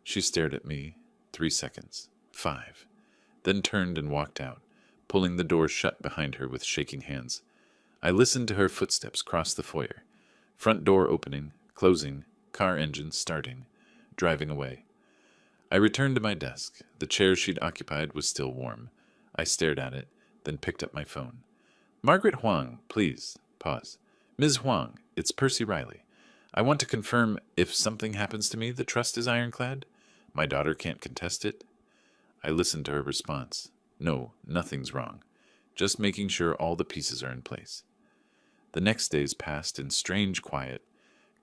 She stared at me. 3 seconds. 5. Then turned and walked out, pulling the door shut behind her with shaking hands. I listened to her footsteps cross the foyer. Front door opening, closing, car engine starting, driving away. I returned to my desk. The chair she'd occupied was still warm. I stared at it, then picked up my phone. Margaret Huang, please. Pause. Ms. Huang, it's Percy Riley. I want to confirm if something happens to me, the trust is ironclad? My daughter can't contest it? I listened to her response. No, nothing's wrong. Just making sure all the pieces are in place. The next days passed in strange quiet.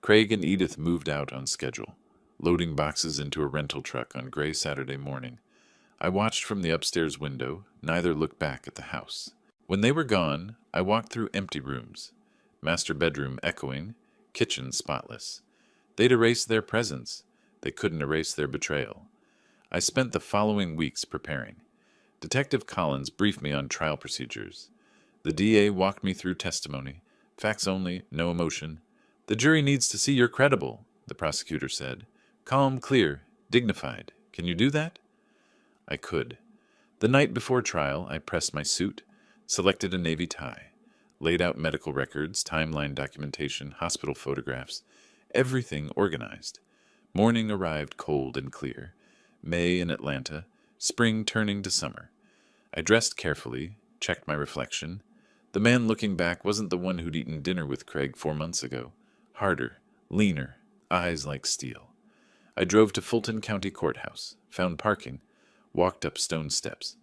Craig and Edith moved out on schedule, loading boxes into a rental truck on gray Saturday morning. I watched from the upstairs window, neither looked back at the house. When they were gone, I walked through empty rooms, master bedroom echoing, kitchen spotless. They'd erased their presence. They couldn't erase their betrayal. I spent the following weeks preparing. Detective Collins briefed me on trial procedures. The DA walked me through testimony. Facts only, no emotion. The jury needs to see you're credible, the prosecutor said. Calm, clear, dignified. Can you do that? I could. The night before trial, I pressed my suit, selected a navy tie, laid out medical records, timeline documentation, hospital photographs, everything organized. Morning arrived cold and clear. May in Atlanta, spring turning to summer. I dressed carefully, checked my reflection. The man looking back wasn't the one who'd eaten dinner with Craig 4 months ago. Harder, leaner, eyes like steel. I drove to Fulton County Courthouse, found parking, walked up stone steps.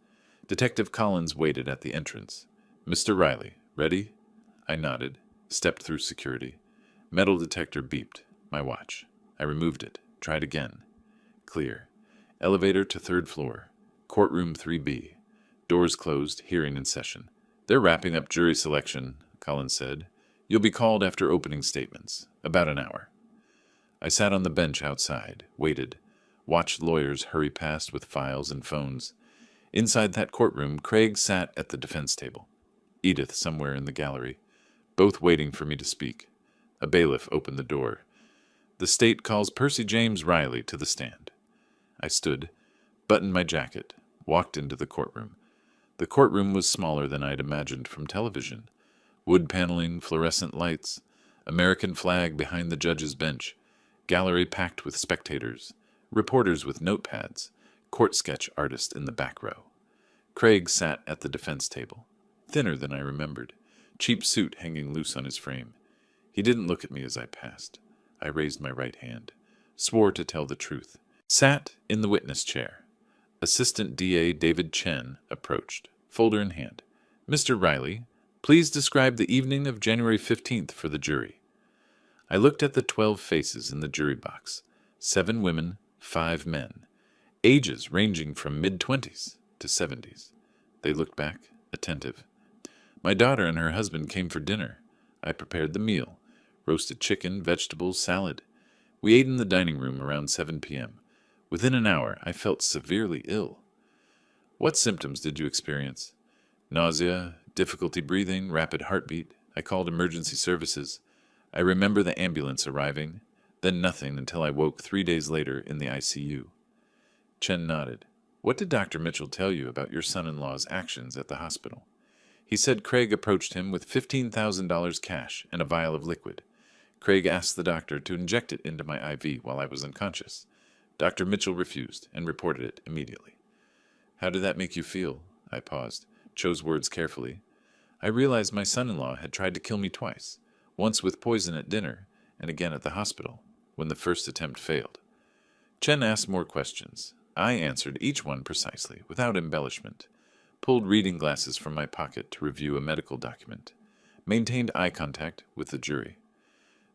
Detective Collins waited at the entrance. Mr. Riley, ready? I nodded, stepped through security. Metal detector beeped. My watch. I removed it, tried again. Clear. Elevator to 3rd floor. Courtroom 3B. Doors closed, hearing in session. They're wrapping up jury selection, Collins said. You'll be called after opening statements. About an hour. I sat on the bench outside, waited, watched lawyers hurry past with files and phones. Inside that courtroom, Craig sat at the defense table. Edith somewhere in the gallery, both waiting for me to speak. A bailiff opened the door. The state calls Percy James Riley to the stand. I stood, buttoned my jacket, walked into the courtroom. The courtroom was smaller than I'd imagined from television. Wood paneling, fluorescent lights, American flag behind the judge's bench, gallery packed with spectators, reporters with notepads, court sketch artist in the back row. Craig sat at the defense table, thinner than I remembered, cheap suit hanging loose on his frame. He didn't look at me as I passed. I raised my right hand, swore to tell the truth, sat in the witness chair. Assistant DA David Chen approached, folder in hand. Mr. Riley, please describe the evening of January 15th for the jury. I looked at the 12 faces in the jury box. 7 women, 5 men. Ages ranging from mid-20s to 70s. They looked back, attentive. My daughter and her husband came for dinner. I prepared the meal. Roasted chicken, vegetables, salad. We ate in the dining room around 7 p.m. Within an hour, I felt severely ill. What symptoms did you experience? Nausea, difficulty breathing, rapid heartbeat. I called emergency services. I remember the ambulance arriving, then nothing until I woke 3 days later in the ICU. Chen nodded. What did Dr. Mitchell tell you about your son-in-law's actions at the hospital? He said Craig approached him with $15,000 cash and a vial of liquid. Craig asked the doctor to inject it into my IV while I was unconscious. Dr. Mitchell refused and reported it immediately. How did that make you feel? I paused, chose words carefully. I realized my son-in-law had tried to kill me twice, once with poison at dinner and again at the hospital, when the first attempt failed. Chen asked more questions. I answered each one precisely, without embellishment, pulled reading glasses from my pocket to review a medical document, maintained eye contact with the jury.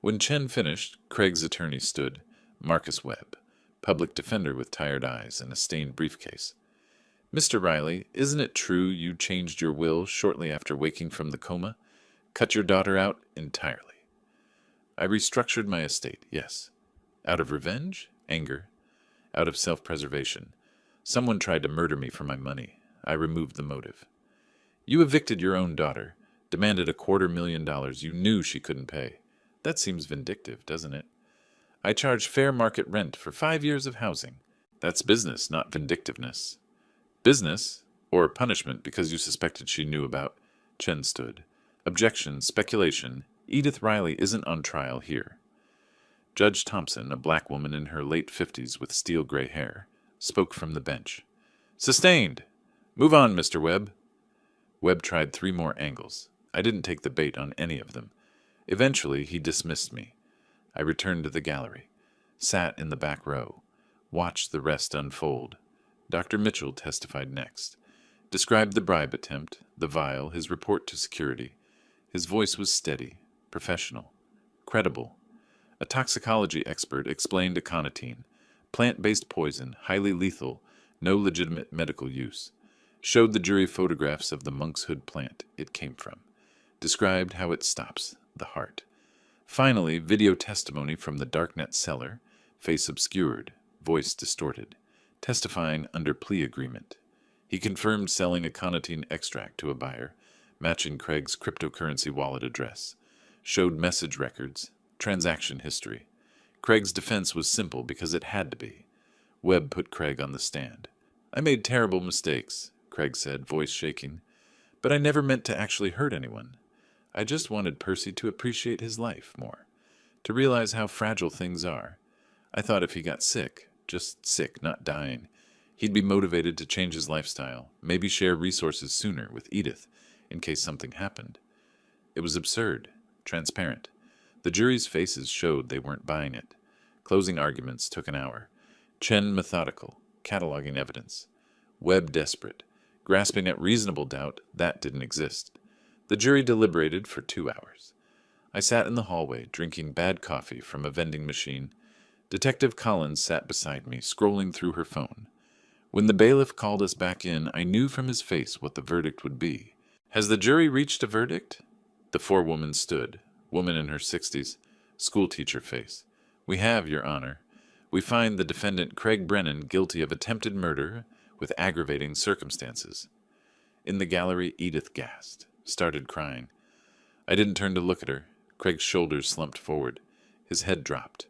When Chen finished, Craig's attorney stood, Marcus Webb, public defender with tired eyes and a stained briefcase. Mr. Riley, isn't it true you changed your will shortly after waking from the coma? Cut your daughter out entirely. I restructured my estate, yes. Out of revenge? Anger? Out of self-preservation. Someone tried to murder me for my money. I removed the motive. You evicted your own daughter, demanded $250,000 you knew she couldn't pay. That seems vindictive, doesn't it? I charged fair market rent for 5 years of housing. That's business, not vindictiveness. Business? Or punishment because you suspected she knew about... Chen stood. Objection, speculation. Edith Riley isn't on trial here. Judge Thompson, a black woman in her late 50s with steel-gray hair, spoke from the bench. Sustained! Move on, Mr. Webb. Webb tried 3 more angles. I didn't take the bait on any of them. Eventually, he dismissed me. I returned to the gallery, sat in the back row, watched the rest unfold. Dr. Mitchell testified next. Described the bribe attempt, the vial, his report to security. His voice was steady, professional, credible. A toxicology expert explained aconitine, plant-based poison, highly lethal, no legitimate medical use. Showed the jury photographs of the monkshood plant it came from. Described how it stops the heart. Finally, video testimony from the darknet seller, face obscured, voice distorted, testifying under plea agreement. He confirmed selling aconitine extract to a buyer, matching Craig's cryptocurrency wallet address. Showed message records, transaction history. Craig's defense was simple because it had to be. Webb put Craig on the stand. I made terrible mistakes, Craig said, voice shaking. But I never meant to actually hurt anyone. I just wanted Percy to appreciate his life more, to realize how fragile things are. I thought if he got sick, just sick, not dying, he'd be motivated to change his lifestyle, maybe share resources sooner with Edith, in case something happened. It was absurd, transparent. The jury's faces showed they weren't buying it. Closing arguments took an hour. Chen methodical, cataloging evidence. Webb desperate, grasping at reasonable doubt that didn't exist. The jury deliberated for 2 hours. I sat in the hallway, drinking bad coffee from a vending machine. Detective Collins sat beside me, scrolling through her phone. When the bailiff called us back in, I knew from his face what the verdict would be. Has the jury reached a verdict? The forewoman stood, woman in her 60s, schoolteacher face. We have, Your Honor. We find the defendant Craig Brennan guilty of attempted murder with aggravating circumstances. In the gallery, Edith gasped, started crying. I didn't turn to look at her. Craig's shoulders slumped forward. His head dropped.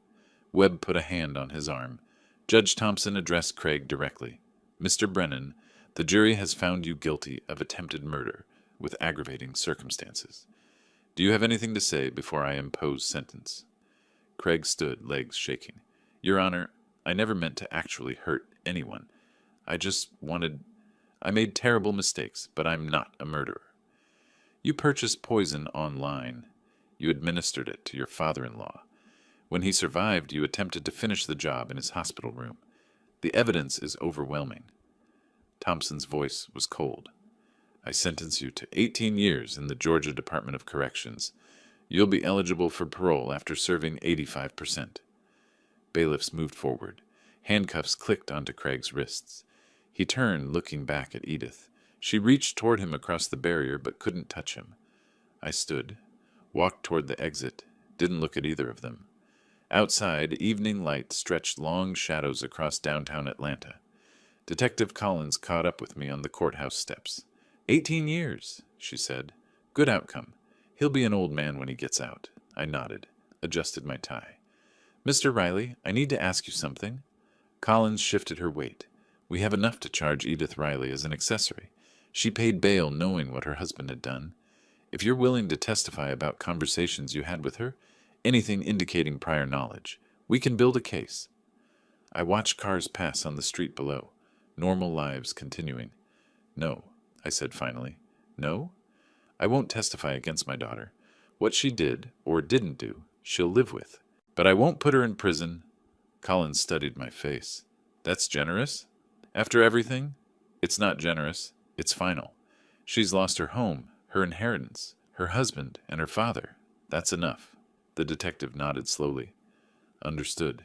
Webb put a hand on his arm. Judge Thompson addressed Craig directly. Mr. Brennan, the jury has found you guilty of attempted murder with aggravating circumstances. Do you have anything to say before I impose sentence? Craig stood, legs shaking. Your Honor, I never meant to actually hurt anyone. I made terrible mistakes, but I'm not a murderer. You purchased poison online. You administered it to your father-in-law. When he survived, you attempted to finish the job in his hospital room. The evidence is overwhelming. Thompson's voice was cold. I sentence you to 18 years in the Georgia Department of Corrections. You'll be eligible for parole after serving 85%. Bailiffs moved forward. Handcuffs clicked onto Craig's wrists. He turned, looking back at Edith. She reached toward him across the barrier, but couldn't touch him. I stood, walked toward the exit, didn't look at either of them. Outside, evening light stretched long shadows across downtown Atlanta. Detective Collins caught up with me on the courthouse steps. 18 years, she said. Good outcome. He'll be an old man when he gets out. I nodded, adjusted my tie. Mr. Riley, I need to ask you something. Collins shifted her weight. We have enough to charge Edith Riley as an accessory. She paid bail knowing what her husband had done. If you're willing to testify about conversations you had with her, anything indicating prior knowledge, we can build a case. I watched cars pass on the street below, normal lives continuing. No, I said finally. No? I won't testify against my daughter. What she did, or didn't do, she'll live with. But I won't put her in prison. Collins studied my face. That's generous? After everything? It's not generous. It's final. She's lost her home, her inheritance, her husband, and her father. That's enough. The detective nodded slowly. Understood.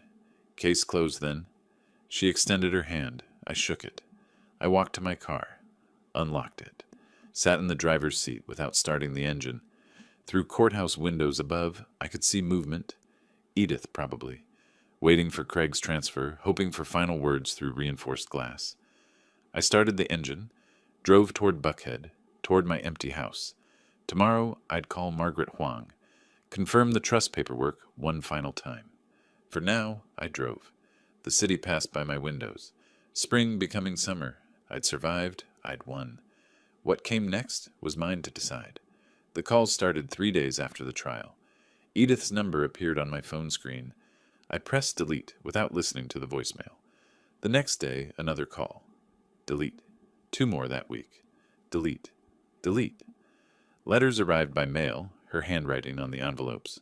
Case closed then? She extended her hand. I shook it. I walked to my car, unlocked it, sat in the driver's seat without starting the engine. Through courthouse windows above, I could see movement. Edith, probably. Waiting for Craig's transfer, hoping for final words through reinforced glass. I started the engine, drove toward Buckhead, toward my empty house. Tomorrow, I'd call Margaret Huang, confirm the trust paperwork one final time. For now, I drove. The city passed by my windows. Spring becoming summer. I'd survived. I'd won. What came next was mine to decide. The calls started 3 days after the trial. Edith's number appeared on my phone screen. I pressed delete without listening to the voicemail. The next day, another call. Delete. 2 more that week. Delete. Delete. Letters arrived by mail, her handwriting on the envelopes.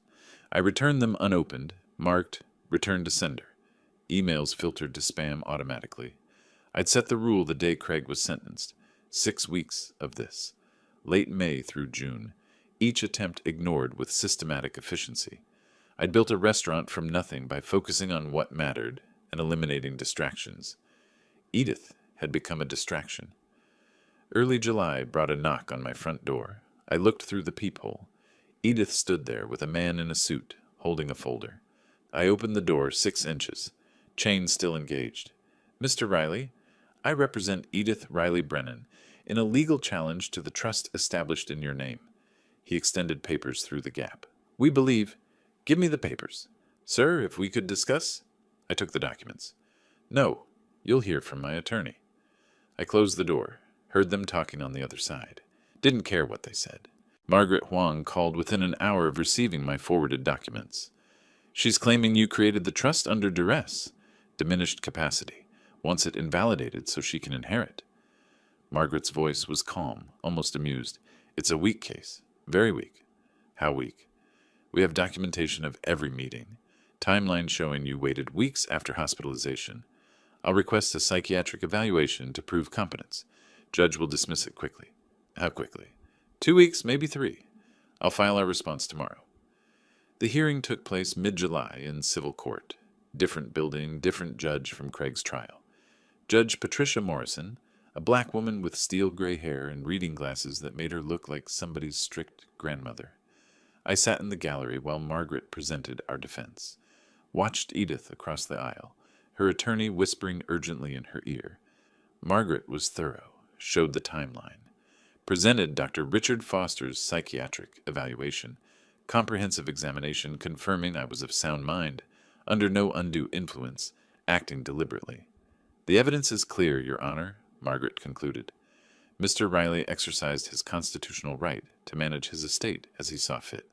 I returned them unopened, marked, return to sender. Emails filtered to spam automatically. I'd set the rule the day Craig was sentenced. 6 weeks of this. Late May through June. Each attempt ignored with systematic efficiency. I'd built a restaurant from nothing by focusing on what mattered and eliminating distractions. Edith had become a distraction. Early July brought a knock on my front door. I looked through the peephole. Edith stood there with a man in a suit, holding a folder. I opened the door 6 inches, chain still engaged. Mr. Riley, I represent Edith Riley Brennan in a legal challenge to the trust established in your name. He extended papers through the gap. We believe. Give me the papers. Sir, if we could discuss. I took the documents. No, you'll hear from my attorney. I closed the door, heard them talking on the other side. Didn't care what they said. Margaret Huang called within an hour of receiving my forwarded documents. She's claiming you created the trust under duress, diminished capacity, wants it invalidated so she can inherit. Margaret's voice was calm, almost amused. It's a weak case. Very weak. How weak? We have documentation of every meeting. Timeline showing you waited weeks after hospitalization. I'll request a psychiatric evaluation to prove competence. Judge will dismiss it quickly. How quickly? 2 weeks, maybe 3. I'll file our response tomorrow. The hearing took place mid-July in civil court. Different building, different judge from Craig's trial. Judge Patricia Morrison, a black woman with steel gray hair and reading glasses that made her look like somebody's strict grandmother. I sat in the gallery while Margaret presented our defense. Watched Edith across the aisle, her attorney whispering urgently in her ear. Margaret was thorough, showed the timeline. Presented Dr. Richard Foster's psychiatric evaluation, comprehensive examination confirming I was of sound mind, under no undue influence, acting deliberately. The evidence is clear, Your Honor, Margaret concluded. Mr. Riley exercised his constitutional right to manage his estate as he saw fit.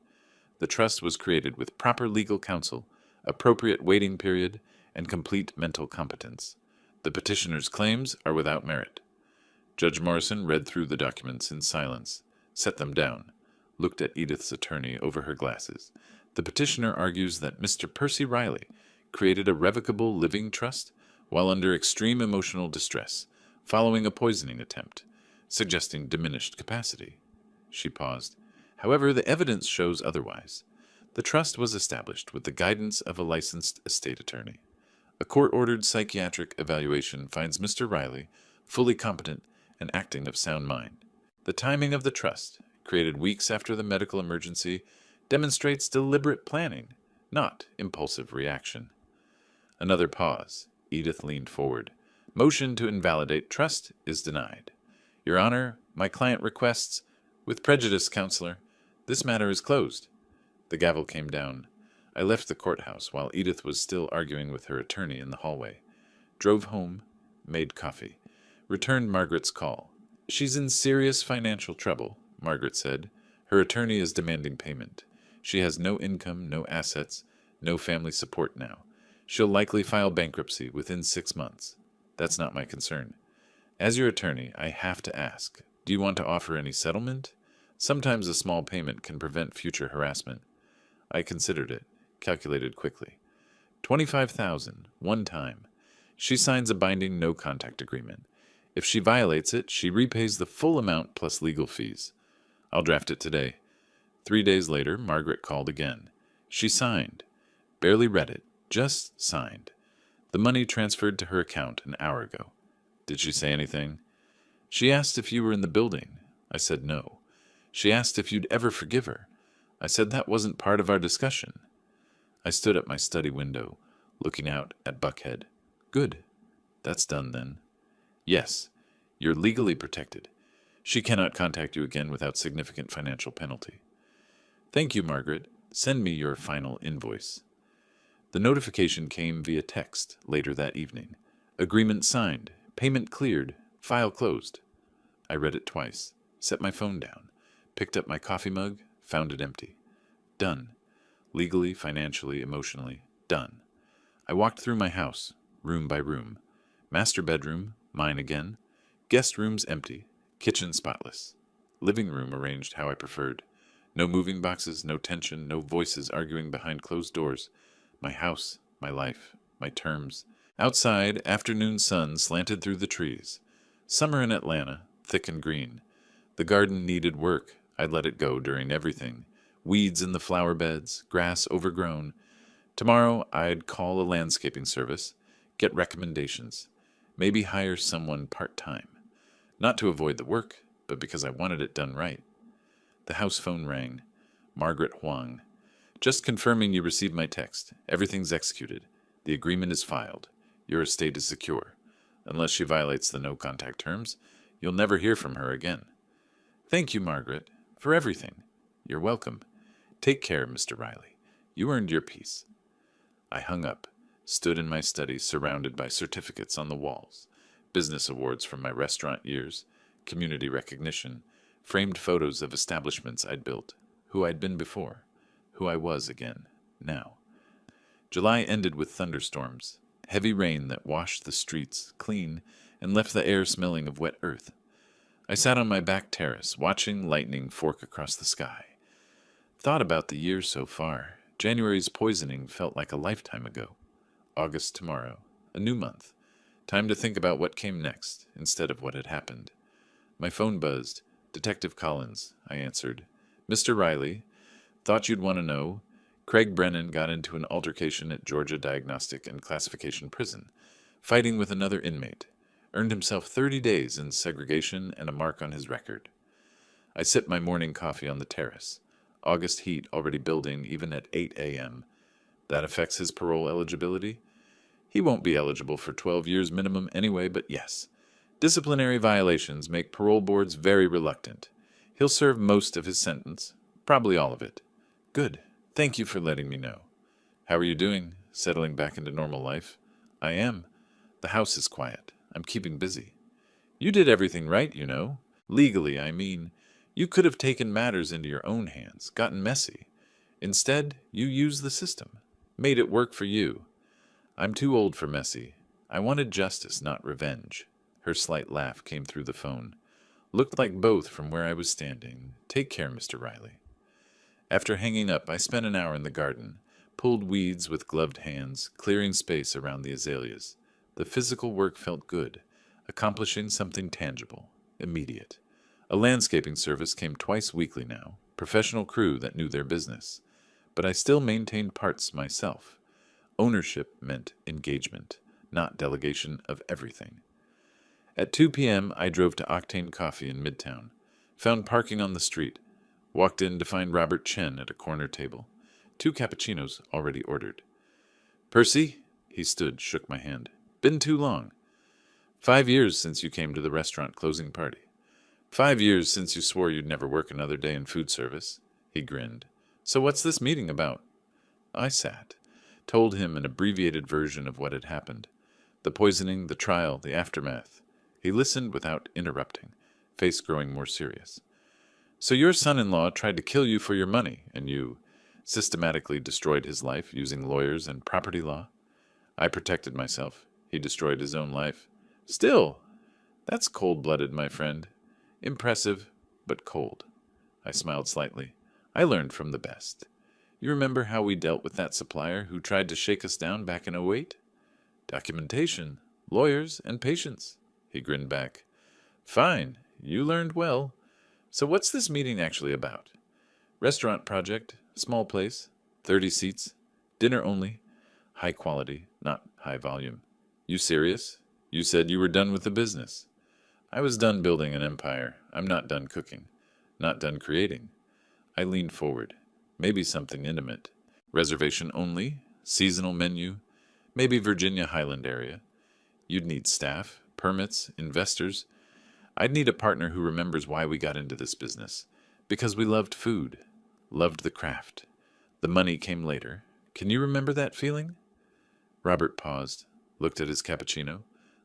The trust was created with proper legal counsel, appropriate waiting period, and complete mental competence. The petitioner's claims are without merit. Judge Morrison read through the documents in silence, set them down, looked at Edith's attorney over her glasses. The petitioner argues that Mr. Percy Riley created a revocable living trust while under extreme emotional distress, following a poisoning attempt, suggesting diminished capacity. She paused. However, the evidence shows otherwise. The trust was established with the guidance of a licensed estate attorney. A court-ordered psychiatric evaluation finds Mr. Riley fully competent and acting of sound mind. The timing of the trust, created weeks after the medical emergency, demonstrates deliberate planning, not impulsive reaction. Another pause. Edith leaned forward. Motion to invalidate trust is denied. Your Honor, my client requests, with prejudice, Counselor, this matter is closed. The gavel came down. I left the courthouse while Edith was still arguing with her attorney in the hallway. Drove home, made coffee. Returned Margaret's call. She's in serious financial trouble, Margaret said. Her attorney is demanding payment. She has no income, no assets, no family support now. She'll likely file bankruptcy within 6 months. That's not my concern. As your attorney, I have to ask, do you want to offer any settlement? Sometimes a small payment can prevent future harassment. I considered it, calculated quickly. $25,000, one time. She signs a binding no-contact agreement. If she violates it, she repays the full amount plus legal fees. I'll draft it today. 3 days later, Margaret called again. She signed. Barely read it, just signed. The money transferred to her account an hour ago. Did she say anything? She asked if you were in the building. I said no. She asked if you'd ever forgive her. I said that wasn't part of our discussion. I stood at my study window, looking out at Buckhead. Good. That's done then. Yes. You're legally protected. She cannot contact you again without significant financial penalty. Thank you, Margaret. Send me your final invoice. The notification came via text later that evening. Agreement signed. Payment cleared. File closed. I read it twice, set my phone down, picked up my coffee mug, found it empty. Done. Legally, financially, emotionally, done. I walked through my house, room by room. Master bedroom, mine again. Guest rooms empty. Kitchen spotless. Living room arranged how I preferred. No moving boxes, no tension, no voices arguing behind closed doors. My house, my life, my terms. Outside, afternoon sun slanted through the trees. Summer in Atlanta, thick and green. The garden needed work. I'd let it go during everything. Weeds in the flower beds, grass overgrown. Tomorrow I'd call a landscaping service, get recommendations, maybe hire someone part-time. Not to avoid the work, but because I wanted it done right. The house phone rang. Margaret Huang. Just confirming you received my text. Everything's executed. The agreement is filed. Your estate is secure. Unless she violates the no-contact terms, you'll never hear from her again. Thank you, Margaret, for everything. You're welcome. Take care, Mr. Riley. You earned your peace. I hung up, stood in my study surrounded by certificates on the walls, business awards from my restaurant years, community recognition, framed photos of establishments I'd built, who I'd been before, who I was again, now. July ended with thunderstorms, heavy rain that washed the streets clean and left the air smelling of wet earth. I sat on my back terrace, watching lightning fork across the sky. Thought about the year so far. January's poisoning felt like a lifetime ago. August tomorrow, a new month. Time to think about what came next, instead of what had happened. My phone buzzed. Detective Collins, I answered. Mr. Riley, thought you'd want to know. Craig Brennan got into an altercation at Georgia Diagnostic and Classification Prison, fighting with another inmate. Earned himself 30 days in segregation and a mark on his record. I sipped my morning coffee on the terrace. August heat already building even at 8 a.m. That affects his parole eligibility? He won't be eligible for 12 years minimum anyway, but yes. Disciplinary violations make parole boards very reluctant. He'll serve most of his sentence, probably all of it. Good. Thank you for letting me know. How are you doing? Settling back into normal life? I am. The house is quiet. I'm keeping busy. You did everything right, you know. Legally, I mean. You could have taken matters into your own hands, gotten messy. Instead, you used the system. Made it work for you. I'm too old for messy. I wanted justice, not revenge. Her slight laugh came through the phone. Looked like both from where I was standing. Take care, Mr. Riley. After hanging up, I spent an hour in the garden, pulled weeds with gloved hands, clearing space around the azaleas. The physical work felt good, accomplishing something tangible, immediate. A landscaping service came twice weekly now, professional crew that knew their business. But I still maintained parts myself. Ownership meant engagement, not delegation of everything. At 2 p.m., I drove to Octane Coffee in Midtown, found parking on the street, walked in to find Robert Chen at a corner table, 2 cappuccinos already ordered. Percy? He stood, shook my hand. Been too long. 5 years since you came to the restaurant closing party. 5 years since you swore you'd never work another day in food service. He grinned. So what's this meeting about? I sat, told him an abbreviated version of what had happened. The poisoning, the trial, the aftermath. He listened without interrupting, face growing more serious. So your son-in-law tried to kill you for your money, and you systematically destroyed his life using lawyers and property law? I protected myself. He destroyed his own life. Still, that's cold-blooded, my friend. Impressive, but cold. I smiled slightly. I learned from the best. You remember how we dealt with that supplier who tried to shake us down back in '08? Documentation, lawyers, and patience. He grinned back. Fine, you learned well. So what's this meeting actually about? Restaurant project, small place, 30 seats, dinner only, high quality, not high volume. You serious? You said you were done with the business. I was done building an empire. I'm not done cooking. Not done creating. I leaned forward. Maybe something intimate. Reservation only? Seasonal menu? Maybe Virginia Highland area. You'd need staff, permits, investors. I'd need a partner who remembers why we got into this business. Because we loved food. Loved the craft. The money came later. Can you remember that feeling? Robert paused, looked at his cappuccino,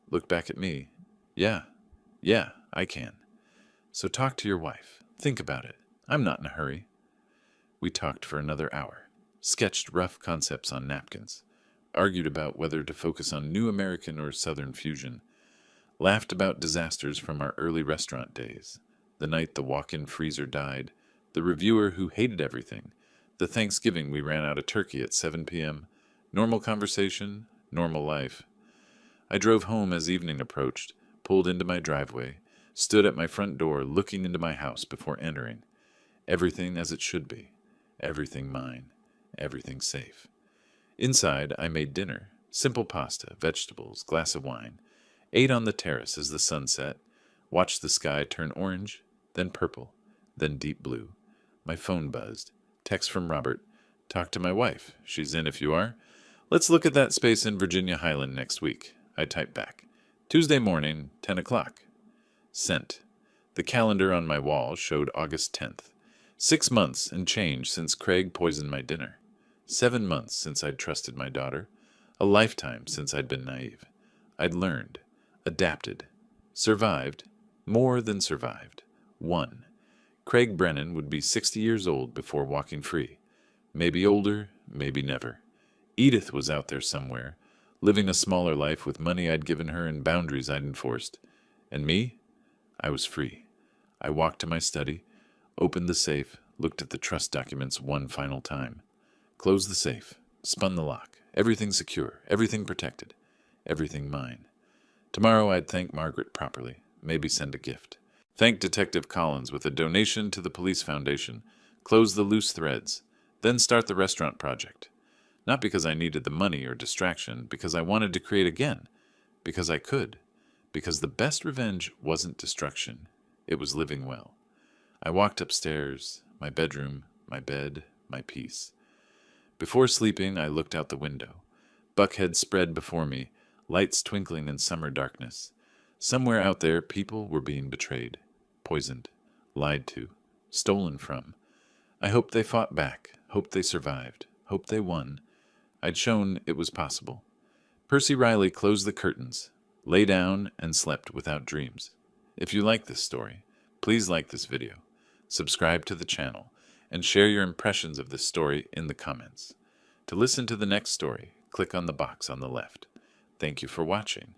looked back at me. Yeah, I can. So talk to your wife. Think about it. I'm not in a hurry. We talked for another hour, sketched rough concepts on napkins, argued about whether to focus on New American or Southern fusion, laughed about disasters from our early restaurant days, the night the walk-in freezer died, the reviewer who hated everything, the Thanksgiving we ran out of turkey at 7 p.m., normal conversation, normal life. I drove home as evening approached, pulled into my driveway, stood at my front door looking into my house before entering. Everything as it should be. Everything mine. Everything safe. Inside, I made dinner. Simple pasta, vegetables, glass of wine. Ate on the terrace as the sun set. Watched the sky turn orange, then purple, then deep blue. My phone buzzed. Text from Robert. Talk to my wife. She's in if you are. Let's look at that space in Virginia Highland next week. I typed back. Tuesday morning, 10 o'clock. Sent. The calendar on my wall showed August 10th. 6 months and change since Craig poisoned my dinner. 7 months since I'd trusted my daughter. A lifetime since I'd been naive. I'd learned, adapted, survived, more than survived, won. Craig Brennan would be 60 years old before walking free. Maybe older, maybe never. Edith was out there somewhere, living a smaller life with money I'd given her and boundaries I'd enforced. And me? I was free. I walked to my study, opened the safe, looked at the trust documents one final time. Closed the safe, spun the lock. Everything secure, everything protected, everything mine. Tomorrow I'd thank Margaret properly, maybe send a gift. Thank Detective Collins with a donation to the Police Foundation, close the loose threads, then start the restaurant project. Not because I needed the money or distraction, because I wanted to create again, because I could, because the best revenge wasn't destruction, it was living well. I walked upstairs, my bedroom, my bed, my peace. Before sleeping, I looked out the window. Buckhead spread before me, lights twinkling in summer darkness. Somewhere out there, people were being betrayed, poisoned, lied to, stolen from. I hoped they fought back, hoped they survived, hoped they won. I'd shown it was possible. Percy Riley closed the curtains, lay down, and slept without dreams. If you like this story, please like this video, subscribe to the channel, and share your impressions of this story in the comments. To listen to the next story, click on the box on the left. Thank you for watching.